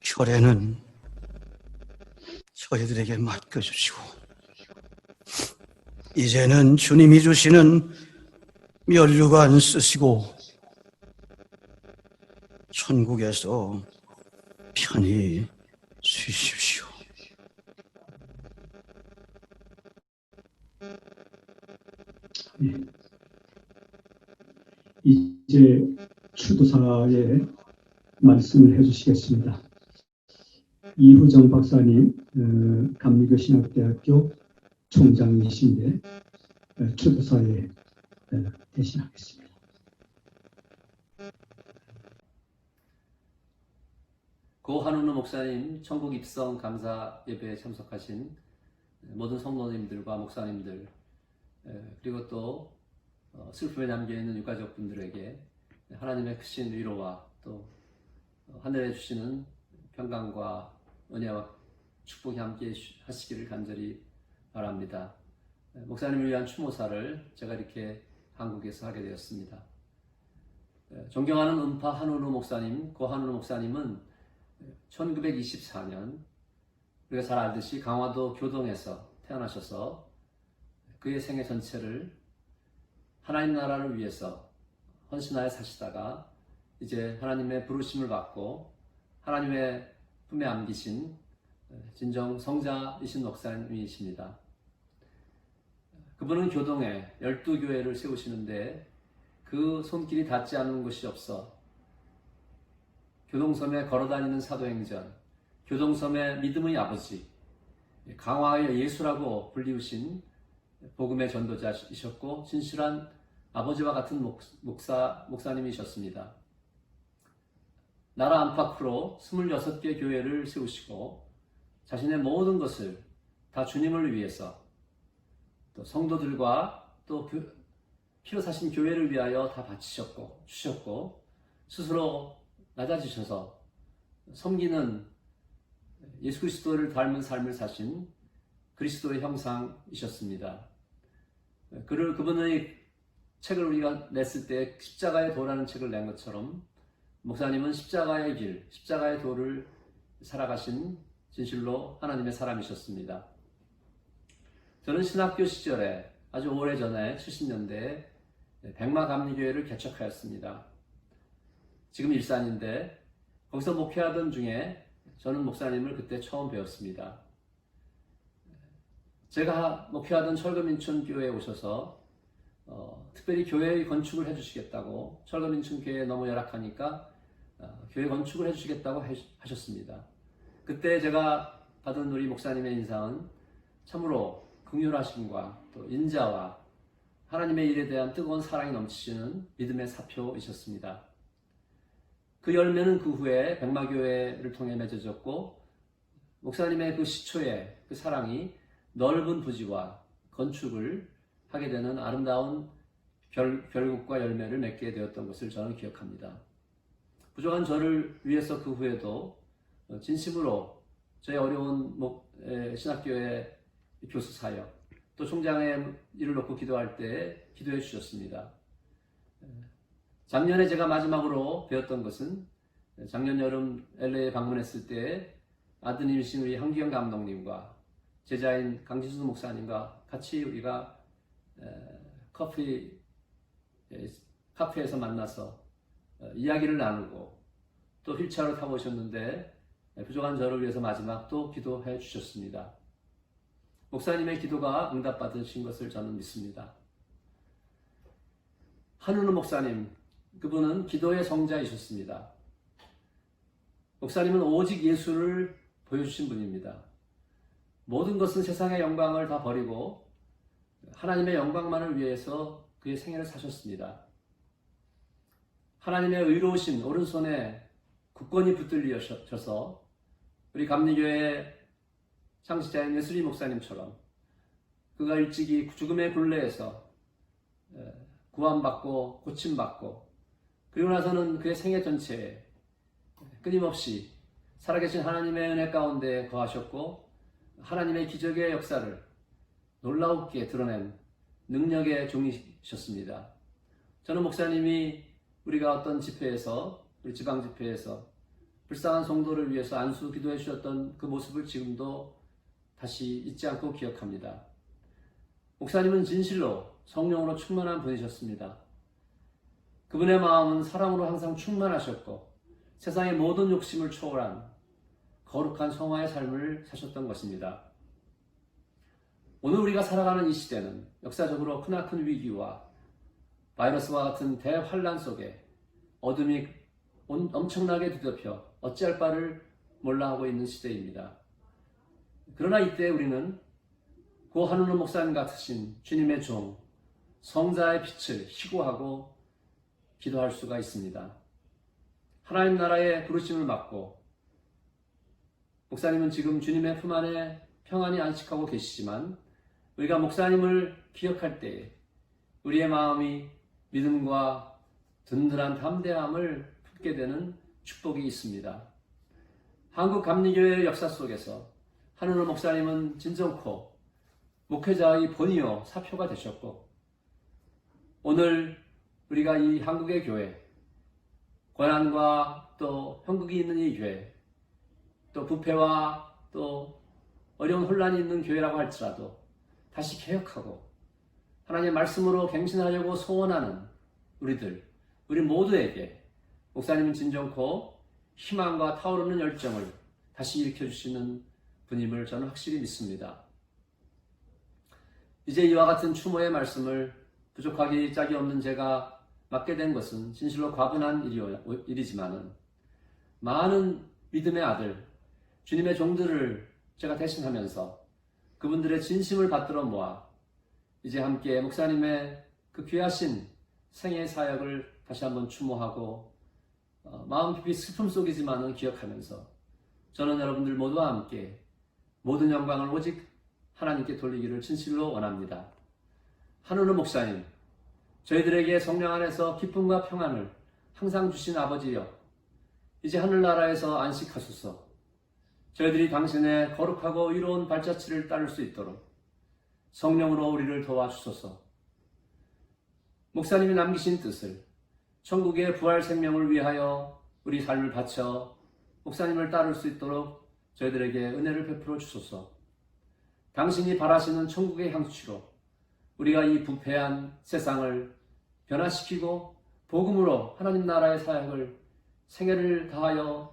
Speaker 8: 결례는 저희들에게 맡겨주시고 이제는 주님이 주시는 면류관 쓰시고 천국에서 편히 쉬십시오.
Speaker 1: 네. 이제 추도사의 말씀을 해주시겠습니다. 이후정 박사님, 감리교신학대학교 총장이신데 추도사에 대신하겠습니다.
Speaker 9: 고 한은우 목사님 천국 입성 감사 예배에 참석하신 모든 성도님들과 목사님들, 그리고 또 슬픔에 담겨있는 유가족분들에게 하나님의 크신 위로와 또 하늘에 주시는 평강과 은혜와 축복이 함께 하시기를 간절히 바랍니다. 목사님을 위한 추모사를 제가 이렇게 한국에서 하게 되었습니다. 존경하는 은파 한은우 목사님, 고 한은우 목사님은 1924년 우리가 잘 알듯이 강화도 교동에서 태어나셔서 그의 생애 전체를 하나님 나라를 위해서 헌신하여 사시다가 이제 하나님의 부르심을 받고 하나님의 품에 안기신 진정 성자이신 목사님이십니다. 그분은 교동에 12교회를 세우시는데 그 손길이 닿지 않는 곳이 없어 교동섬에 걸어다니는 사도행전, 교동섬의 믿음의 아버지, 강화의 예수라고 불리우신 복음의 전도자이셨고 진실한 아버지와 같은 목사님이셨습니다. 나라 안팎으로 26개 교회를 세우시고 자신의 모든 것을 다 주님을 위해서 또 성도들과 또 피로 사신 교회를 위하여 다 바치셨고 주셨고 스스로 낮아지셔서 섬기는 예수 그리스도를 닮은 삶을 사신 그리스도의 형상이셨습니다. 그분의 책을 우리가 냈을 때 십자가의 도라는 책을 낸 것처럼 목사님은 십자가의 길, 십자가의 도를 살아가신 진실로 하나님의 사람이셨습니다. 저는 신학교 시절에 아주 오래전에 70년대에 백마감리교회를 개척하였습니다. 지금 일산인데 거기서 목회하던 중에 저는 목사님을 그때 처음 배웠습니다. 제가 목회하던 철거민촌교회에 오셔서 특별히 교회 건축을 해주시겠다고, 철거민촌교회에 너무 열악하니까 교회 건축을 해주시겠다고 하셨습니다. 그때 제가 받은 우리 목사님의 인상은 참으로 긍휼하심과 또 인자와 하나님의 일에 대한 뜨거운 사랑이 넘치시는 믿음의 사표이셨습니다. 그 열매는 그 후에 백마교회를 통해 맺어졌고, 목사님의 그 시초의 그 사랑이 넓은 부지와 건축을 하게 되는 아름다운 결국과 열매를 맺게 되었던 것을 저는 기억합니다. 부족한 저를 위해서 그 후에도 진심으로 저의 어려운 신학교의 교수 사역, 또 총장의 일을 놓고 기도할 때 기도해 주셨습니다. 작년에 제가 마지막으로 배웠던 것은 작년 여름 LA에 방문했을 때 아드님이신 우리 한기영 감독님과 제자인 강진수 목사님과 같이 우리가 카페에서 만나서 이야기를 나누고 또 휠체어를 타고 오셨는데 부족한 저를 위해서 마지막 또 기도해 주셨습니다. 목사님의 기도가 응답받으신 것을 저는 믿습니다. 한은우 목사님, 그분은 기도의 성자이셨습니다. 목사님은 오직 예수를 보여주신 분입니다. 모든 것은 세상의 영광을 다 버리고 하나님의 영광만을 위해서 그의 생애를 사셨습니다. 하나님의 의로우신 오른손에 굳건히 붙들리셔서 우리 감리교회 창시자인 예수리 목사님처럼 그가 일찍이 죽음의 굴레에서 구원받고 고침받고 그리고 나서는 그의 생애 전체에 끊임없이 살아계신 하나님의 은혜 가운데 거하셨고 하나님의 기적의 역사를 놀라우게 드러낸 능력의 종이셨습니다. 저는 목사님이 우리가 어떤 집회에서, 우리 지방 집회에서 불쌍한 성도를 위해서 안수 기도해 주셨던 그 모습을 지금도 다시 잊지 않고 기억합니다. 목사님은 진실로 성령으로 충만한 분이셨습니다. 그분의 마음은 사랑으로 항상 충만하셨고 세상의 모든 욕심을 초월한 거룩한 성화의 삶을 사셨던 것입니다. 오늘 우리가 살아가는 이 시대는 역사적으로 크나큰 위기와 바이러스와 같은 대환란 속에 어둠이 엄청나게 뒤덮여 어찌할 바를 몰라 하고 있는 시대입니다. 그러나 이때 우리는 고 한은우 목사님 같으신 주님의 종, 성자의 빛을 희고하고 기도할 수가 있습니다. 하나님 나라의 부르심을 받고 목사님은 지금 주님의 품 안에 평안히 안식하고 계시지만 우리가 목사님을 기억할 때에 우리의 마음이 믿음과 든든한 담대함을 품게 되는 축복이 있습니다. 한국 감리교회의 역사 속에서 한은우 목사님은 진정코 목회자의 본이요 사표가 되셨고 오늘 우리가 이 한국의 교회, 고난과 또 형국이 있는 이 교회, 또 부패와 또 어려운 혼란이 있는 교회라고 할지라도 다시 개혁하고 하나님의 말씀으로 갱신하려고 소원하는 우리 모두에게 목사님은 진정코 희망과 타오르는 열정을 다시 일으켜주시는 분임을 저는 확실히 믿습니다. 이제 이와 같은 추모의 말씀을 부족하기 짝이 없는 제가 맡게 된 것은 진실로 과분한 일이지만은 많은 믿음의 아들, 주님의 종들을 제가 대신하면서 그분들의 진심을 받들어 모아 이제 함께 목사님의 그 귀하신 생애 사역을 다시 한번 추모하고 마음 깊이 슬픔 속이지만은 기억하면서 저는 여러분들 모두와 함께 모든 영광을 오직 하나님께 돌리기를 진실로 원합니다. 한은우 목사님, 저희들에게 성령 안에서 기쁨과 평안을 항상 주신 아버지여, 이제 하늘나라에서 안식하소서. 저희들이 당신의 거룩하고 의로운 발자취를 따를 수 있도록 성령으로 우리를 도와주소서. 목사님이 남기신 뜻을 천국의 부활 생명을 위하여 우리 삶을 바쳐 목사님을 따를 수 있도록 저희들에게 은혜를 베풀어 주소서. 당신이 바라시는 천국의 향수치로 우리가 이 부패한 세상을 변화시키고 복음으로 하나님 나라의 사역을 생애를 다하여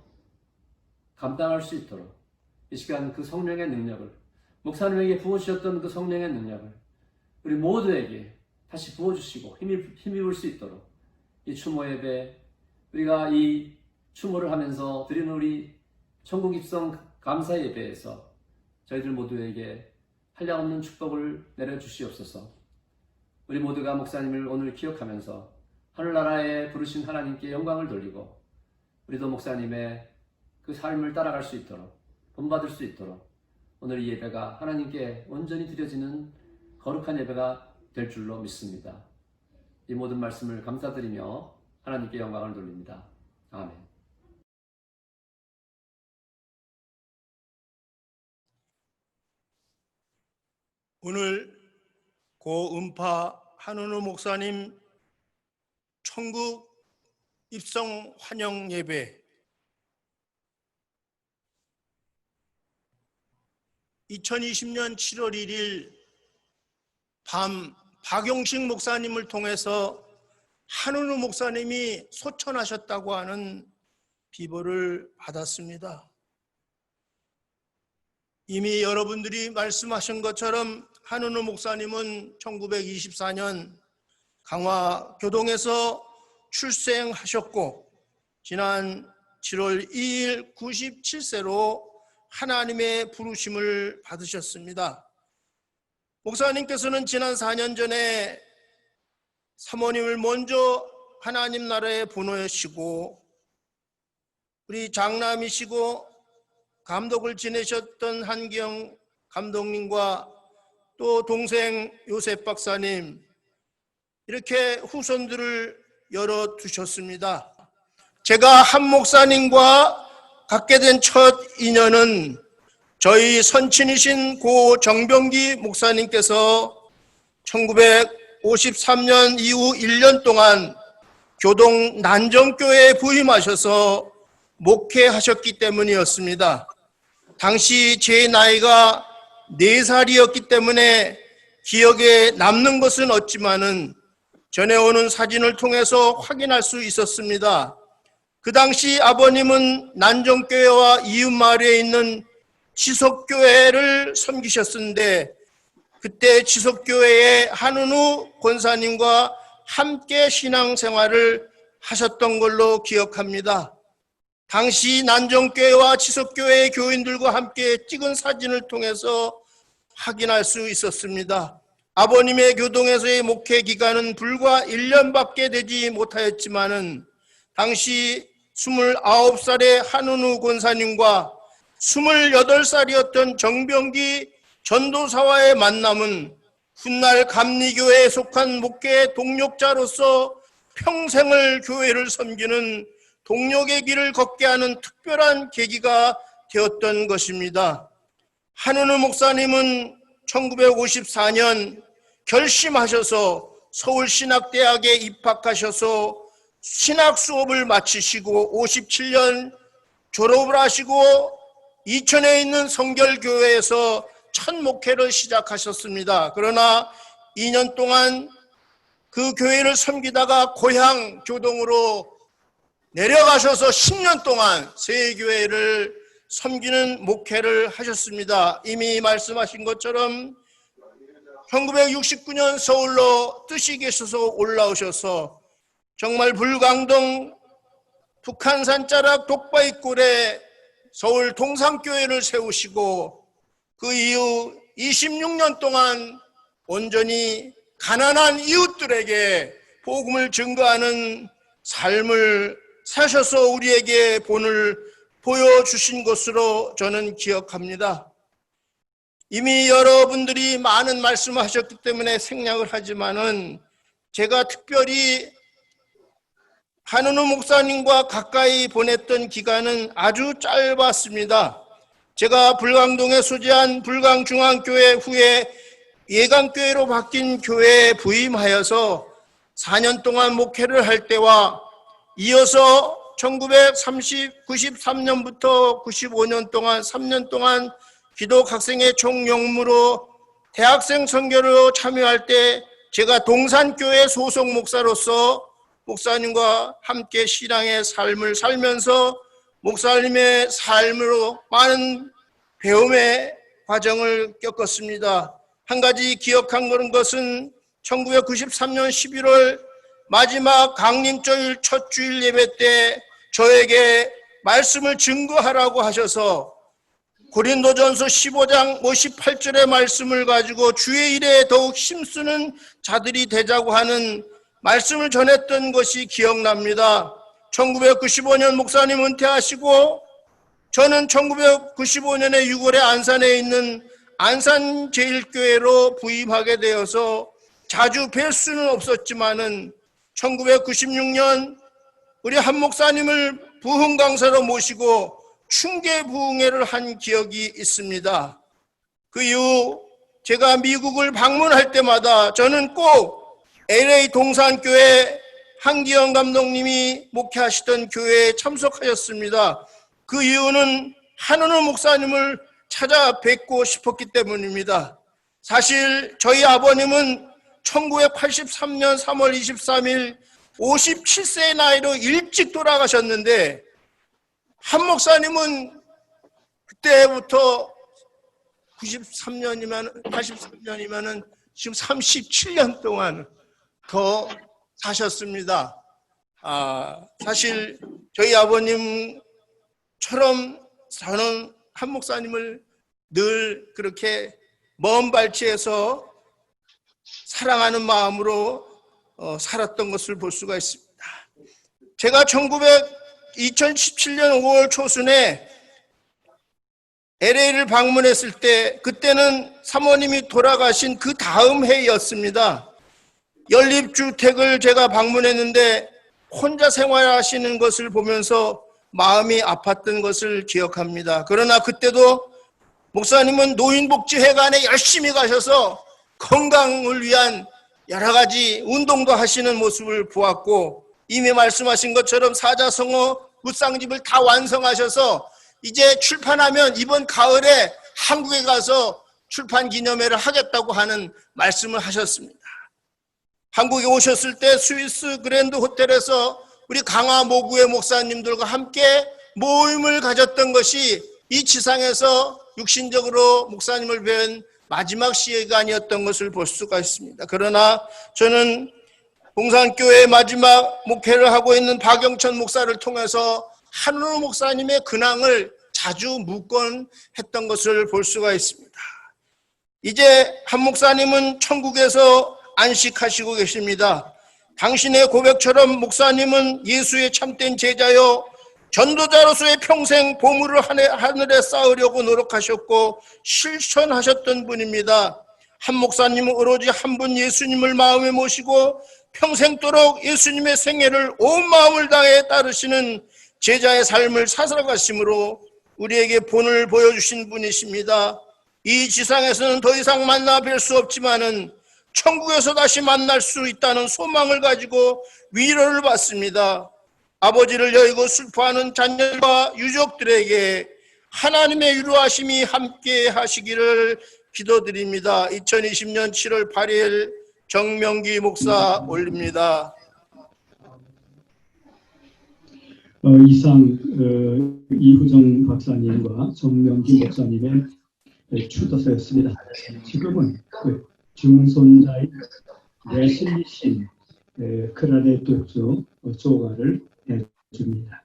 Speaker 9: 감당할 수 있도록 이 시간 그 성령의 능력을 목사님에게 부어주셨던 그 성령의 능력을 우리 모두에게 다시 부어주시고 힘입을 수 있도록 이 추모 예배, 우리가 이 추모를 하면서 드리는 우리 천국 입성 감사 예배에서 저희들 모두에게 한량없는 축복을 내려주시옵소서. 우리 모두가 목사님을 오늘 기억하면서 하늘나라에 부르신 하나님께 영광을 돌리고 우리도 목사님의 그 삶을 따라갈 수 있도록 본받을 수 있도록 오늘 이 예배가 하나님께 온전히 드려지는 거룩한 예배가 될 줄로 믿습니다. 이 모든 말씀을 감사드리며 하나님께 영광을 돌립니다. 아멘.
Speaker 6: 오늘 고 음파 한은우 목사님 천국 입성 환영 예배 2020년 7월 1일 밤 박용식 목사님을 통해서 한은우 목사님이 소천하셨다고 하는 비보를 받았습니다. 이미 여러분들이 말씀하신 것처럼 한은우 목사님은 1924년 강화 교동에서 출생하셨고 지난 7월 2일 97세로 하나님의 부르심을 받으셨습니다. 목사님께서는 지난 4년 전에 사모님을 먼저 하나님 나라에 보내시고 우리 장남이시고 감독을 지내셨던 한기영 감독님과 또 동생 요셉 박사님 이렇게 후손들을 열어두셨습니다. 제가 한 목사님과 갖게 된 첫 인연은 저희 선친이신 고 정병기 목사님께서 1953년 이후 1년 동안 교동 난정교회에 부임하셔서 목회하셨기 때문이었습니다. 당시 제 나이가 4살이었기 때문에 기억에 남는 것은 없지만은 전해오는 사진을 통해서 확인할 수 있었습니다. 그 당시 아버님은 난정교회와 이웃마을에 있는 지속교회를 섬기셨는데 그때 지속교회의 한은우 권사님과 함께 신앙생활을 하셨던 걸로 기억합니다. 당시 난정교회와 지속교회의 교인들과 함께 찍은 사진을 통해서 확인할 수 있었습니다. 아버님의 교동에서의 목회 기간은 불과 1년밖에 되지 못하였지만은 당시 29살의 한은우 권사님과 28살이었던 정병기 전도사와의 만남은 훗날 감리교회에 속한 목회 동력자로서 평생을 교회를 섬기는 동력의 길을 걷게 하는 특별한 계기가 되었던 것입니다. 한은우 목사님은 1954년 결심하셔서 서울신학대학에 입학하셔서 신학 수업을 마치시고 57년 졸업을 하시고 이천에 있는 성결교회에서 첫 목회를 시작하셨습니다. 그러나 2년 동안 그 교회를 섬기다가 고향 교동으로 내려가셔서 10년 동안 세교회를 섬기는 목회를 하셨습니다. 이미 말씀하신 것처럼 1969년 서울로 뜻이 계셔서 올라오셔서 정말 불광동 북한산 자락 독바이골에 서울 동산교회를 세우시고 그 이후 26년 동안 온전히 가난한 이웃들에게 복음을 증거하는 삶을 사셔서 우리에게 본을 보여주신 것으로 저는 기억합니다. 이미 여러분들이 많은 말씀하셨기 때문에 생략을 하지만은 제가 특별히 한은우 목사님과 가까이 보냈던 기간은 아주 짧았습니다. 제가 불광동에 소재한 불광중앙교회 후에 예강교회로 바뀐 교회에 부임하여서 4년 동안 목회를 할 때와 이어서 1993년부터 95년 동안 3년 동안 기독학생회 총영무로 대학생 선교로 참여할 때 제가 동산교회 소속 목사로서 목사님과 함께 신앙의 삶을 살면서 목사님의 삶으로 많은 배움에 과정을 겪었습니다. 한 가지 기억한 것은 1993년 11월 마지막 강림주일 첫 주일 예배 때 저에게 말씀을 증거하라고 하셔서 고린도전서 15장 58절의 말씀을 가지고 주의 일에 더욱 힘쓰는 자들이 되자고 하는 말씀을 전했던 것이 기억납니다. 1995년 목사님 은퇴하시고 저는 1995년에 6월에 안산에 있는 안산제일교회로 부임하게 되어서 자주 뵐 수는 없었지만은 1996년 우리 한 목사님을 부흥 강사로 모시고 충계 부흥회를 한 기억이 있습니다. 그 이후 제가 미국을 방문할 때마다 저는 꼭 LA 동산교회 한기영 감독님이 목회하시던 교회에 참석하였습니다. 그 이유는 한은우 목사님을 찾아뵙고 싶었기 때문입니다. 사실 저희 아버님은 1983년 3월 23일 57세의 나이로 일찍 돌아가셨는데 한 목사님은 그때부터 83년이면 지금 37년 동안 더 사셨습니다. 사실 저희 아버님처럼 저는 한 목사님을 늘 그렇게 먼 발치에서 사랑하는 마음으로 살았던 것을 볼 수가 있습니다. 제가 2017년 5월 초순에 LA를 방문했을 때 그때는 사모님이 돌아가신 그 다음 해였습니다. 연립주택을 제가 방문했는데 혼자 생활하시는 것을 보면서 마음이 아팠던 것을 기억합니다. 그러나 그때도 목사님은 노인복지회관에 열심히 가셔서 건강을 위한 여러 가지 운동도 하시는 모습을 보았고 이미 말씀하신 것처럼 사자성어 묻상집을 다 완성하셔서 이제 출판하면 이번 가을에 한국에 가서 출판 기념회를 하겠다고 하는 말씀을 하셨습니다. 한국에 오셨을 때 스위스 그랜드 호텔에서 우리 강화 모구의 목사님들과 함께 모임을 가졌던 것이 이 지상에서 육신적으로 목사님을 뵌 마지막 시간이었던 것을 볼 수가 있습니다. 그러나 저는 동산교회 마지막 목회를 하고 있는 박영천 목사를 통해서 한은우 목사님의 근황을 자주 묻곤 했던 것을 볼 수가 있습니다. 이제 한 목사님은 천국에서 안식하시고 계십니다. 당신의 고백처럼 목사님은 예수의 참된 제자요 전도자로서의 평생 보물을 하늘에 쌓으려고 노력하셨고 실천하셨던 분입니다. 한 목사님은 오로지 한 분 예수님을 마음에 모시고 평생도록 예수님의 생애를 온 마음을 다해 따르시는 제자의 삶을 살아가심으로 우리에게 본을 보여주신 분이십니다. 이 지상에서는 더 이상 만나 뵐 수 없지만은 천국에서 다시 만날 수 있다는 소망을 가지고 위로를 받습니다. 아버지를 여의고 슬퍼하는 자녀와 유족들에게 하나님의 위로하심이 함께 하시기를 기도드립니다. 2020년 7월 8일 정명기 목사 올립니다.
Speaker 1: 이상 이후정 박사님과 정명기 목사님의 추도서였습니다. 지금은 증손자인 레슬리 신 크라레토스 조가를 해줍니다.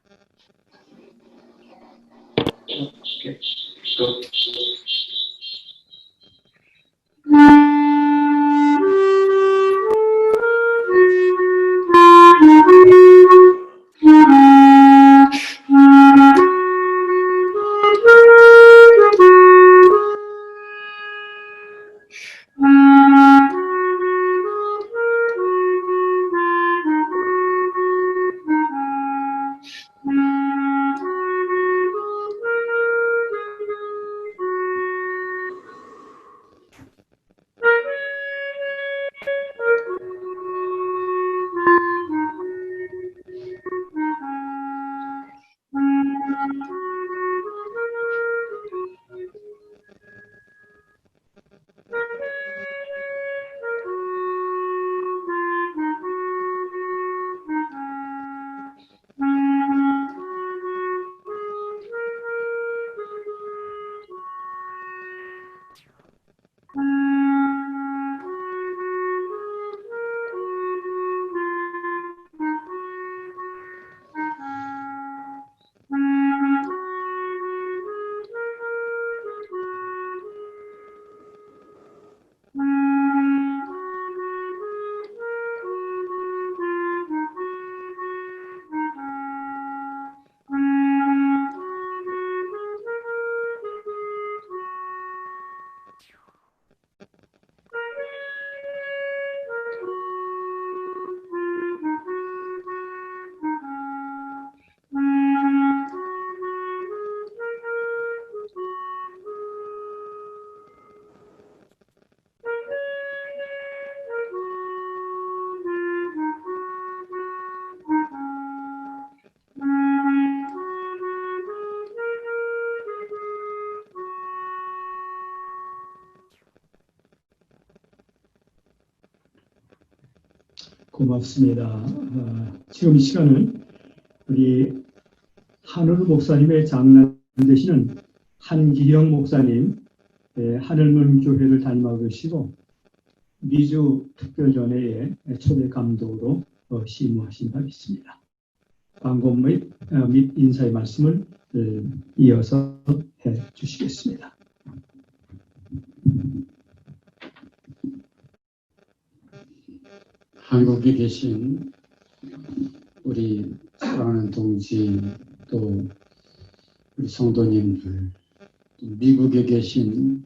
Speaker 1: 고맙습니다. 지금 이 시간은 우리 한우르 목사님의 장남 되시는 한기영 목사님, 하늘문 교회를 담임하고 계시고 미주 특별전회의 초대 감독으로 시무하신 바 있습니다. 광고 및 인사의 말씀을 이어서 해 주시겠습니다.
Speaker 10: 한국에 계신 우리 사랑하는 동지 또 우리 성도님들, 또 미국에 계신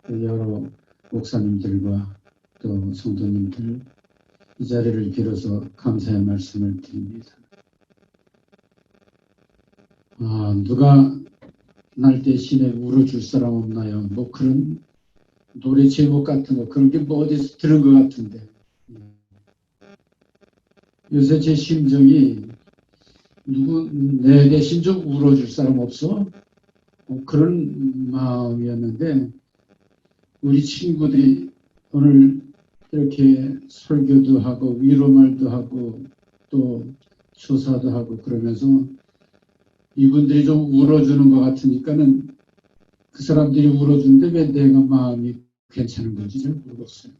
Speaker 10: 여러 목사님들과 또 성도님들, 이 자리를 빌어서 감사의 말씀을 드립니다. 누가 날 대신에 울어줄 사람 없나요? 뭐 그런 노래 제목 같은 거, 그런 게 뭐 어디서 들은 것 같은데. 요새 제 심정이 내 대신 좀 울어줄 사람 없어? 그런 마음이었는데, 우리 친구들이 오늘 이렇게 설교도 하고 위로말도 하고 또 조사도 하고 그러면서 이분들이 좀 울어주는 것 같으니까는 그 사람들이 울어주는데 왜 내가 마음이 괜찮은 건지 잘 모르겠어요.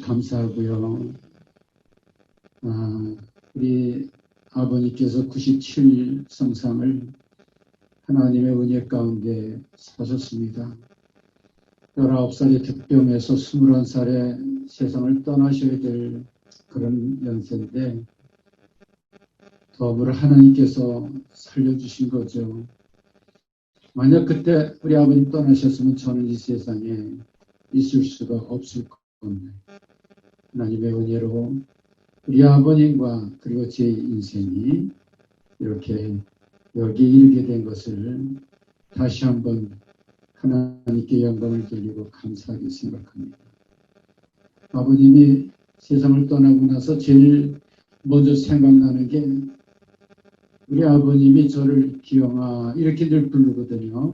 Speaker 10: 감사하고요. 우리 아버님께서 97 성상을 하나님의 은혜 가운데 사셨습니다. 19살의 득병에서 21살에 세상을 떠나셔야 될 그런 연세인데 더불어 하나님께서 살려주신 거죠. 만약 그때 우리 아버님 떠나셨으면 저는 이 세상에 있을 수가 없을 겁니다. 하나님의 은혜로 우리 아버님과 그리고 제 인생이 이렇게 여기에 이르게 된 것을 다시 한번 하나님께 영광을 돌리고 감사하게 생각합니다. 아버님이 세상을 떠나고 나서 제일 먼저 생각나는 게 우리 아버님이 저를 기영아 이렇게 늘 부르거든요.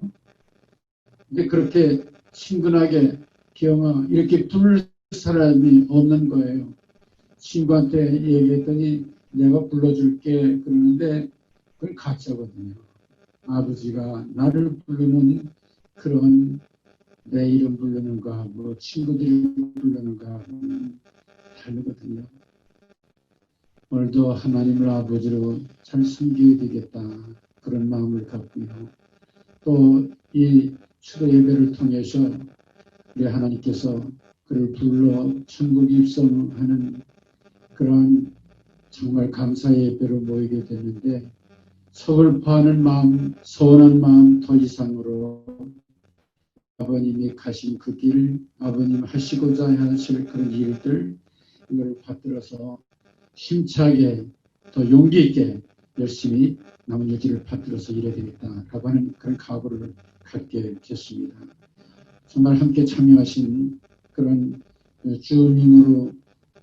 Speaker 10: 근데 그렇게 친근하게 기영아 이렇게 부를 사람이 없는 거예요. 친구한테 얘기했더니 내가 불러줄게 그러는데 그건 가짜거든요. 아버지가 나를 부르는 그런 내 이름 부르는 거하고 친구들이 부르는 거하고는 다르거든요. 오늘도 하나님을 아버지로 잘 섬겨야 되겠다 그런 마음을 갖고요. 또 이 추도 예배를 통해서 우리 하나님께서 그를 불러 천국 입성하는 그런 정말 감사의 예배로 모이게 되는데 서글퍼하는 마음, 서운한 마음 더 이상으로 아버님이 가신 그 길, 아버님 하시고자 하실 그런 일들 이걸 받들어서 힘차게 더 용기 있게 열심히 남은 여지를 받들어서 일해야 되겠다라고 하는 그런 각오를 갖게 됐습니다. 정말 함께 참여하신 그런 주님으로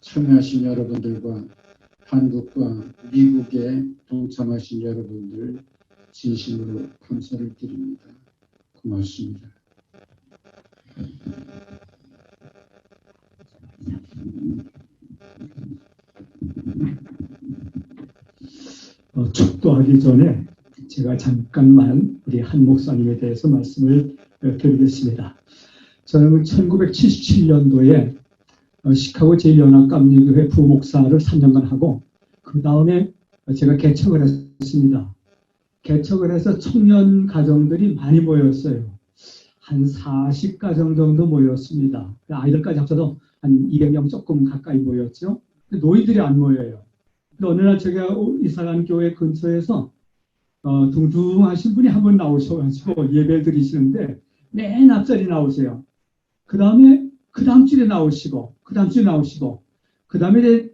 Speaker 10: 참여하신 여러분들과 한국과 미국에 동참하신 여러분들 진심으로 감사를 드립니다. 고맙습니다.
Speaker 1: 축도하기 전에 제가 잠깐만 우리 한 목사님에 대해서 말씀을 드리겠습니다. 저는 1977년도에 시카고 제1연합감리교회 부목사를 3년간 하고 그 다음에 제가 개척을 했습니다. 개척을 해서 청년 가정들이 많이 모였어요. 한 40가정 정도 모였습니다. 아이들까지 합쳐서 한 200명 조금 가까이 모였죠. 노인들이 안 모여요. 근데 어느 날 제가 이사간 교회 근처에서 둥둥하신 분이 한 분 나오셔가지고 예배 드리시는데 맨 앞자리 나오세요. 그 다음에 그 다음 주에 나오시고 그 다음 주에 나오시고 그 다음에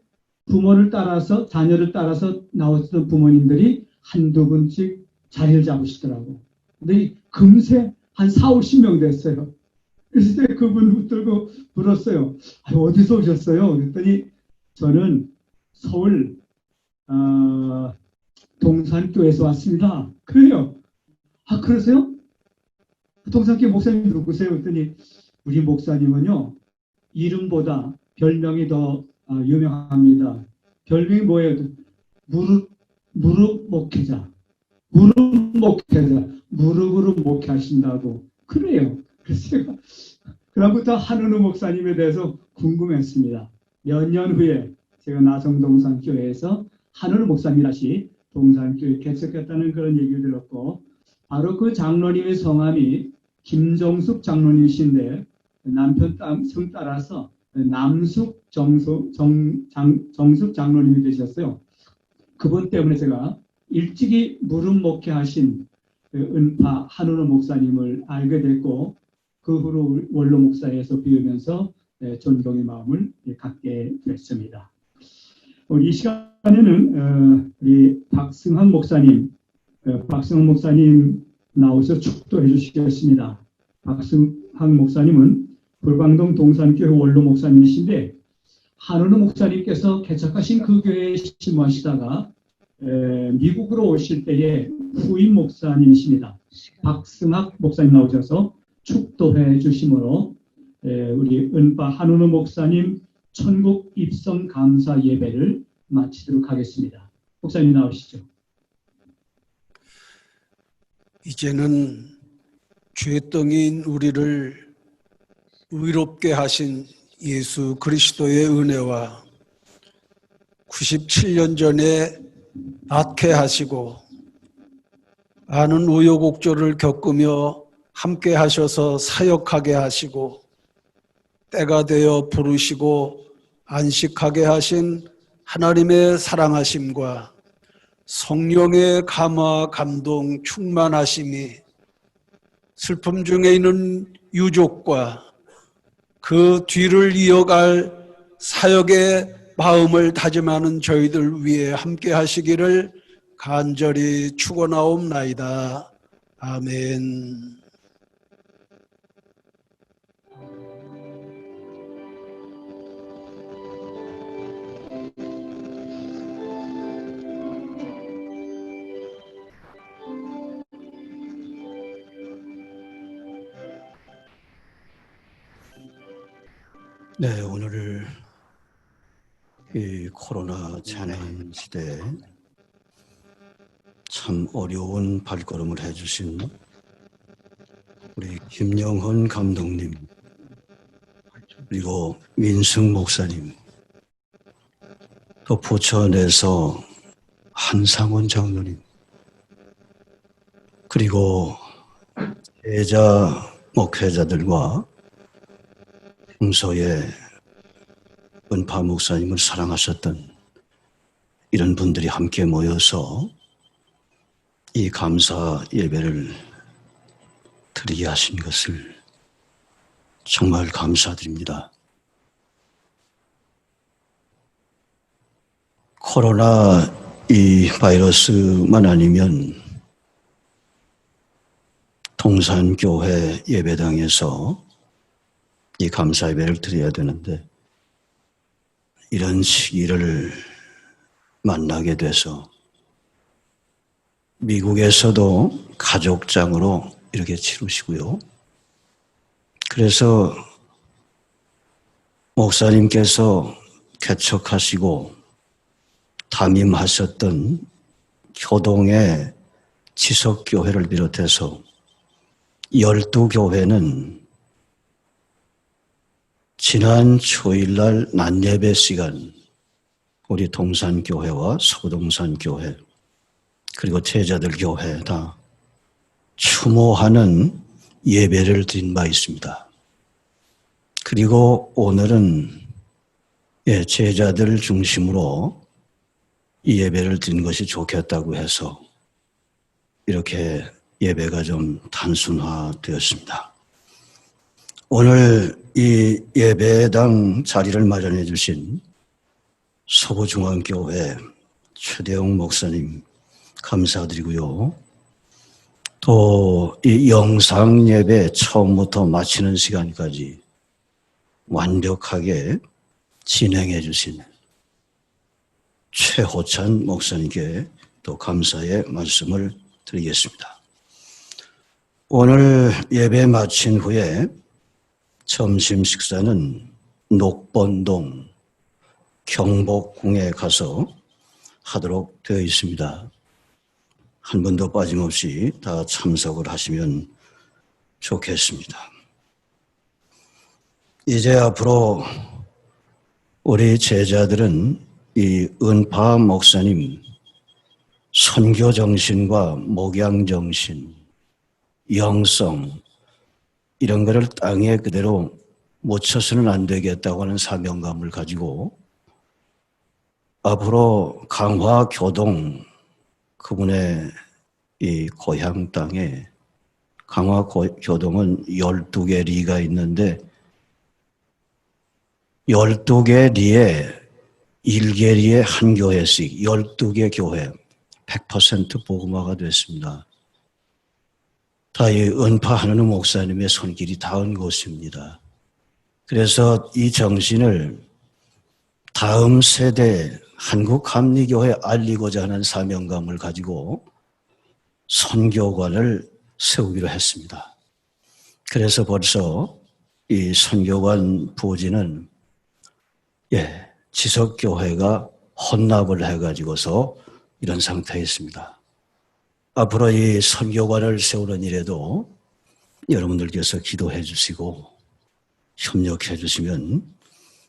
Speaker 1: 부모를 따라서 자녀를 따라서 나오시던 부모님들이 한두 분씩 자리를 잡으시더라고. 근데 금세 한 4, 50명 됐어요. 그래서 그분 붙들고 물었어요. 어디서 오셨어요? 그랬더니 저는 서울 동산교에서 왔습니다. 그래요. 그러세요? 동산교 목사님 누구세요? 그랬더니 우리 목사님은요 이름보다 별명이 더 유명합니다. 별명이 뭐예요? 무릎 목회자. 무릎으로 목회하신다고. 그래요. 그래서 제가 그다음부터 한은우 목사님에 대해서 궁금했습니다. 몇 년 후에 제가 나성동산교회에서 한은우 목사님 다시 동산교회 개척했다는 그런 얘기를 들었고, 바로 그 장로님의 성함이 김정숙 장로님이신데 남편 성 따라서 남숙 정숙 장로님이 되셨어요. 그분 때문에 제가 일찍이 무릎 목회하신 은파 한은우 목사님을 알게 됐고, 그 후로 원로 목사에서 비우면서 존경의 마음을 갖게 됐습니다. 이 시간에는 우리 박승환 목사님 나오셔서 축도해 주시겠습니다. 박승환 목사님은 불광동 동산교회 원로 목사님이신데, 한은우 목사님께서 개척하신 그 교회에 심무하시다가 미국으로 오실 때에 후임 목사님이십니다. 박승학 목사님 나오셔서 축도해 주심으로 우리 은파 한은우 목사님 천국 입성 감사 예배를 마치도록 하겠습니다. 목사님 나오시죠.
Speaker 8: 이제는 죄덩이인 우리를 의롭게 하신 예수 그리스도의 은혜와 97년 전에 박해하시고 많은 우여곡절을 겪으며 함께 하셔서 사역하게 하시고 때가 되어 부르시고 안식하게 하신 하나님의 사랑하심과 성령의 감화 감동 충만하심이 슬픔 중에 있는 유족과 그 뒤를 이어갈 사역의 마음을 다짐하는 저희들 위해 함께 하시기를 간절히 축원하옵나이다. 아멘. 네, 오늘 이 코로나 재난 시대에 참 어려운 발걸음을 해주신 우리 김영헌 감독님, 그리고 민승 목사님, 또 부천에서 한상원 장로님, 그리고 제자 목회자들과 평소에 은파 목사님을 사랑하셨던 이런 분들이 함께 모여서 이 감사 예배를 드리게 하신 것을 정말 감사드립니다. 코로나 이 바이러스만 아니면 동산교회 예배당에서 이 감사 예배를 드려야 되는데, 이런 시기를 만나게 돼서 미국에서도 가족장으로 이렇게 치르시고요. 그래서 목사님께서 개척하시고 담임하셨던 효동의 지석교회를 비롯해서 12교회는 지난 초일날 낮예배 시간 우리 동산교회와 서부동산교회 그리고 제자들 교회 다 추모하는 예배를 드린 바 있습니다. 그리고 오늘은 제자들 중심으로 이 예배를 드린 것이 좋겠다고 해서 이렇게 예배가 좀 단순화되었습니다. 오늘 이 예배당 자리를 마련해 주신 서부중앙교회 최대웅 목사님 감사드리고요. 또 이 영상 예배 처음부터 마치는 시간까지 완벽하게 진행해 주신 최호찬 목사님께 또 감사의 말씀을 드리겠습니다. 오늘 예배 마친 후에 점심 식사는 녹번동 경복궁에 가서 하도록 되어 있습니다. 한 분도 빠짐없이 다 참석을 하시면 좋겠습니다. 이제 앞으로 우리 제자들은 이 은파 목사님 선교 정신과 목양 정신, 영성 이런 것을 땅에 그대로 묻혀서는 안 되겠다고 하는 사명감을 가지고 앞으로 강화 교동 그분의 이 고향 땅에 강화 교동은 12개 리가 있는데 12개 리에 1개 리에 한 교회씩 12개 교회 100% 복음화가 됐습니다. 다 이 은파하는 목사님의 손길이 닿은 곳입니다. 그래서 이 정신을 다음 세대 한국감리교회에 알리고자 하는 사명감을 가지고 선교관을 세우기로 했습니다. 그래서 벌써 이 선교관 부지는 지석교회가 혼납을 해가지고서 이런 상태에 있습니다. 앞으로 이 선교관을 세우는 일에도 여러분들께서 기도해 주시고 협력해 주시면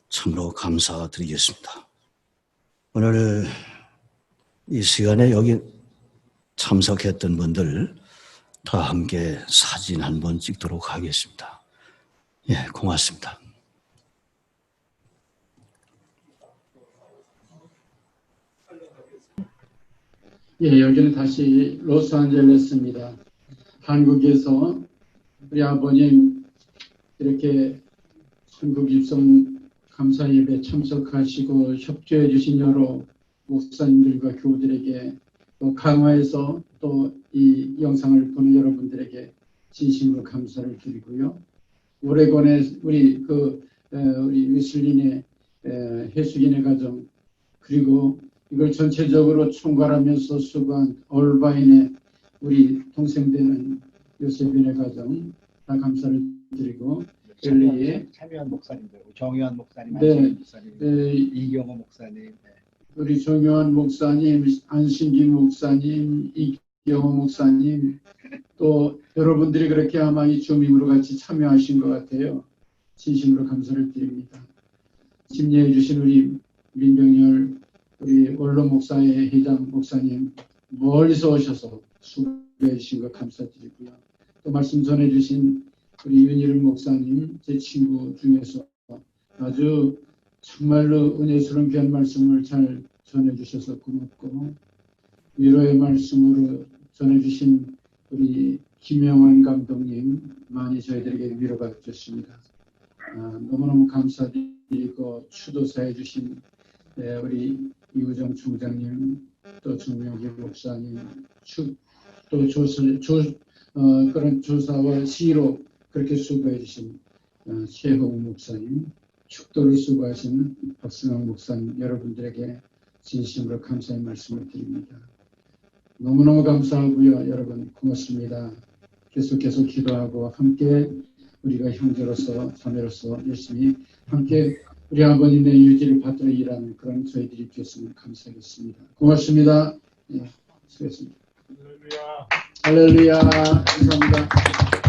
Speaker 8: 참으로 감사드리겠습니다. 오늘 이 시간에 여기 참석했던 분들 다 함께 사진 한번 찍도록 하겠습니다. 고맙습니다.
Speaker 10: 여기는 다시 로스앤젤레스입니다. 한국에서 우리 아버님 이렇게 한국 입성 감사 예배 참석하시고 협조해 주신 여러 목사님들과 교우들에게 또 강화에서 또 이 영상을 보는 여러분들에게 진심으로 감사를 드리고요. 오레곤의 우리 위슬린의 해수인의 가정 그리고 이걸 전체적으로 총괄하면서 수고한 얼바인의 우리 동생되는 요셉인의 가정 다 감사를 드리고 엘리의
Speaker 11: 참여한 목사님들, 정요한 목사님,
Speaker 10: 네,
Speaker 11: 안신기 목사님, 이경호 목사님,
Speaker 10: 우리 정요한 목사님, 안신기 목사님, 이경호 목사님, 또 여러분들이 그렇게 아마 이 줌임으로 같이 참여하신 것 같아요. 진심으로 감사를 드립니다. 심려해 주신 우리 민병열 우리 원로 목사의 회장 목사님 멀리서 오셔서 수고해 주신 것 감사드리고요. 또 말씀 전해 주신 우리 윤일은 목사님 제 친구 중에서 아주 정말로 은혜스러운 귀한 말씀을 잘 전해 주셔서 고맙고 위로의 말씀으로 전해 주신 우리 김영환 감독님 많이 저희들에게 위로가 되었습니다. 너무너무 감사드리고 추도사해 주신 우리 이우정 총장님, 또 정명기 목사님, 또 그런 조사와 시로 그렇게 수고해 주신 최홍 목사님, 축도를 수고하신 박승환 목사님 여러분들에게 진심으로 감사의 말씀을 드립니다. 너무너무 감사하고요. 여러분 고맙습니다. 계속 기도하고 함께 우리가 형제로서 자매로서 열심히 함께 우리 아버님의 유지를 받들어 일하는 그런 저희들이 되었으면 감사하겠습니다. 고맙습니다. 수고했습니다. 할렐루야. 감사합니다.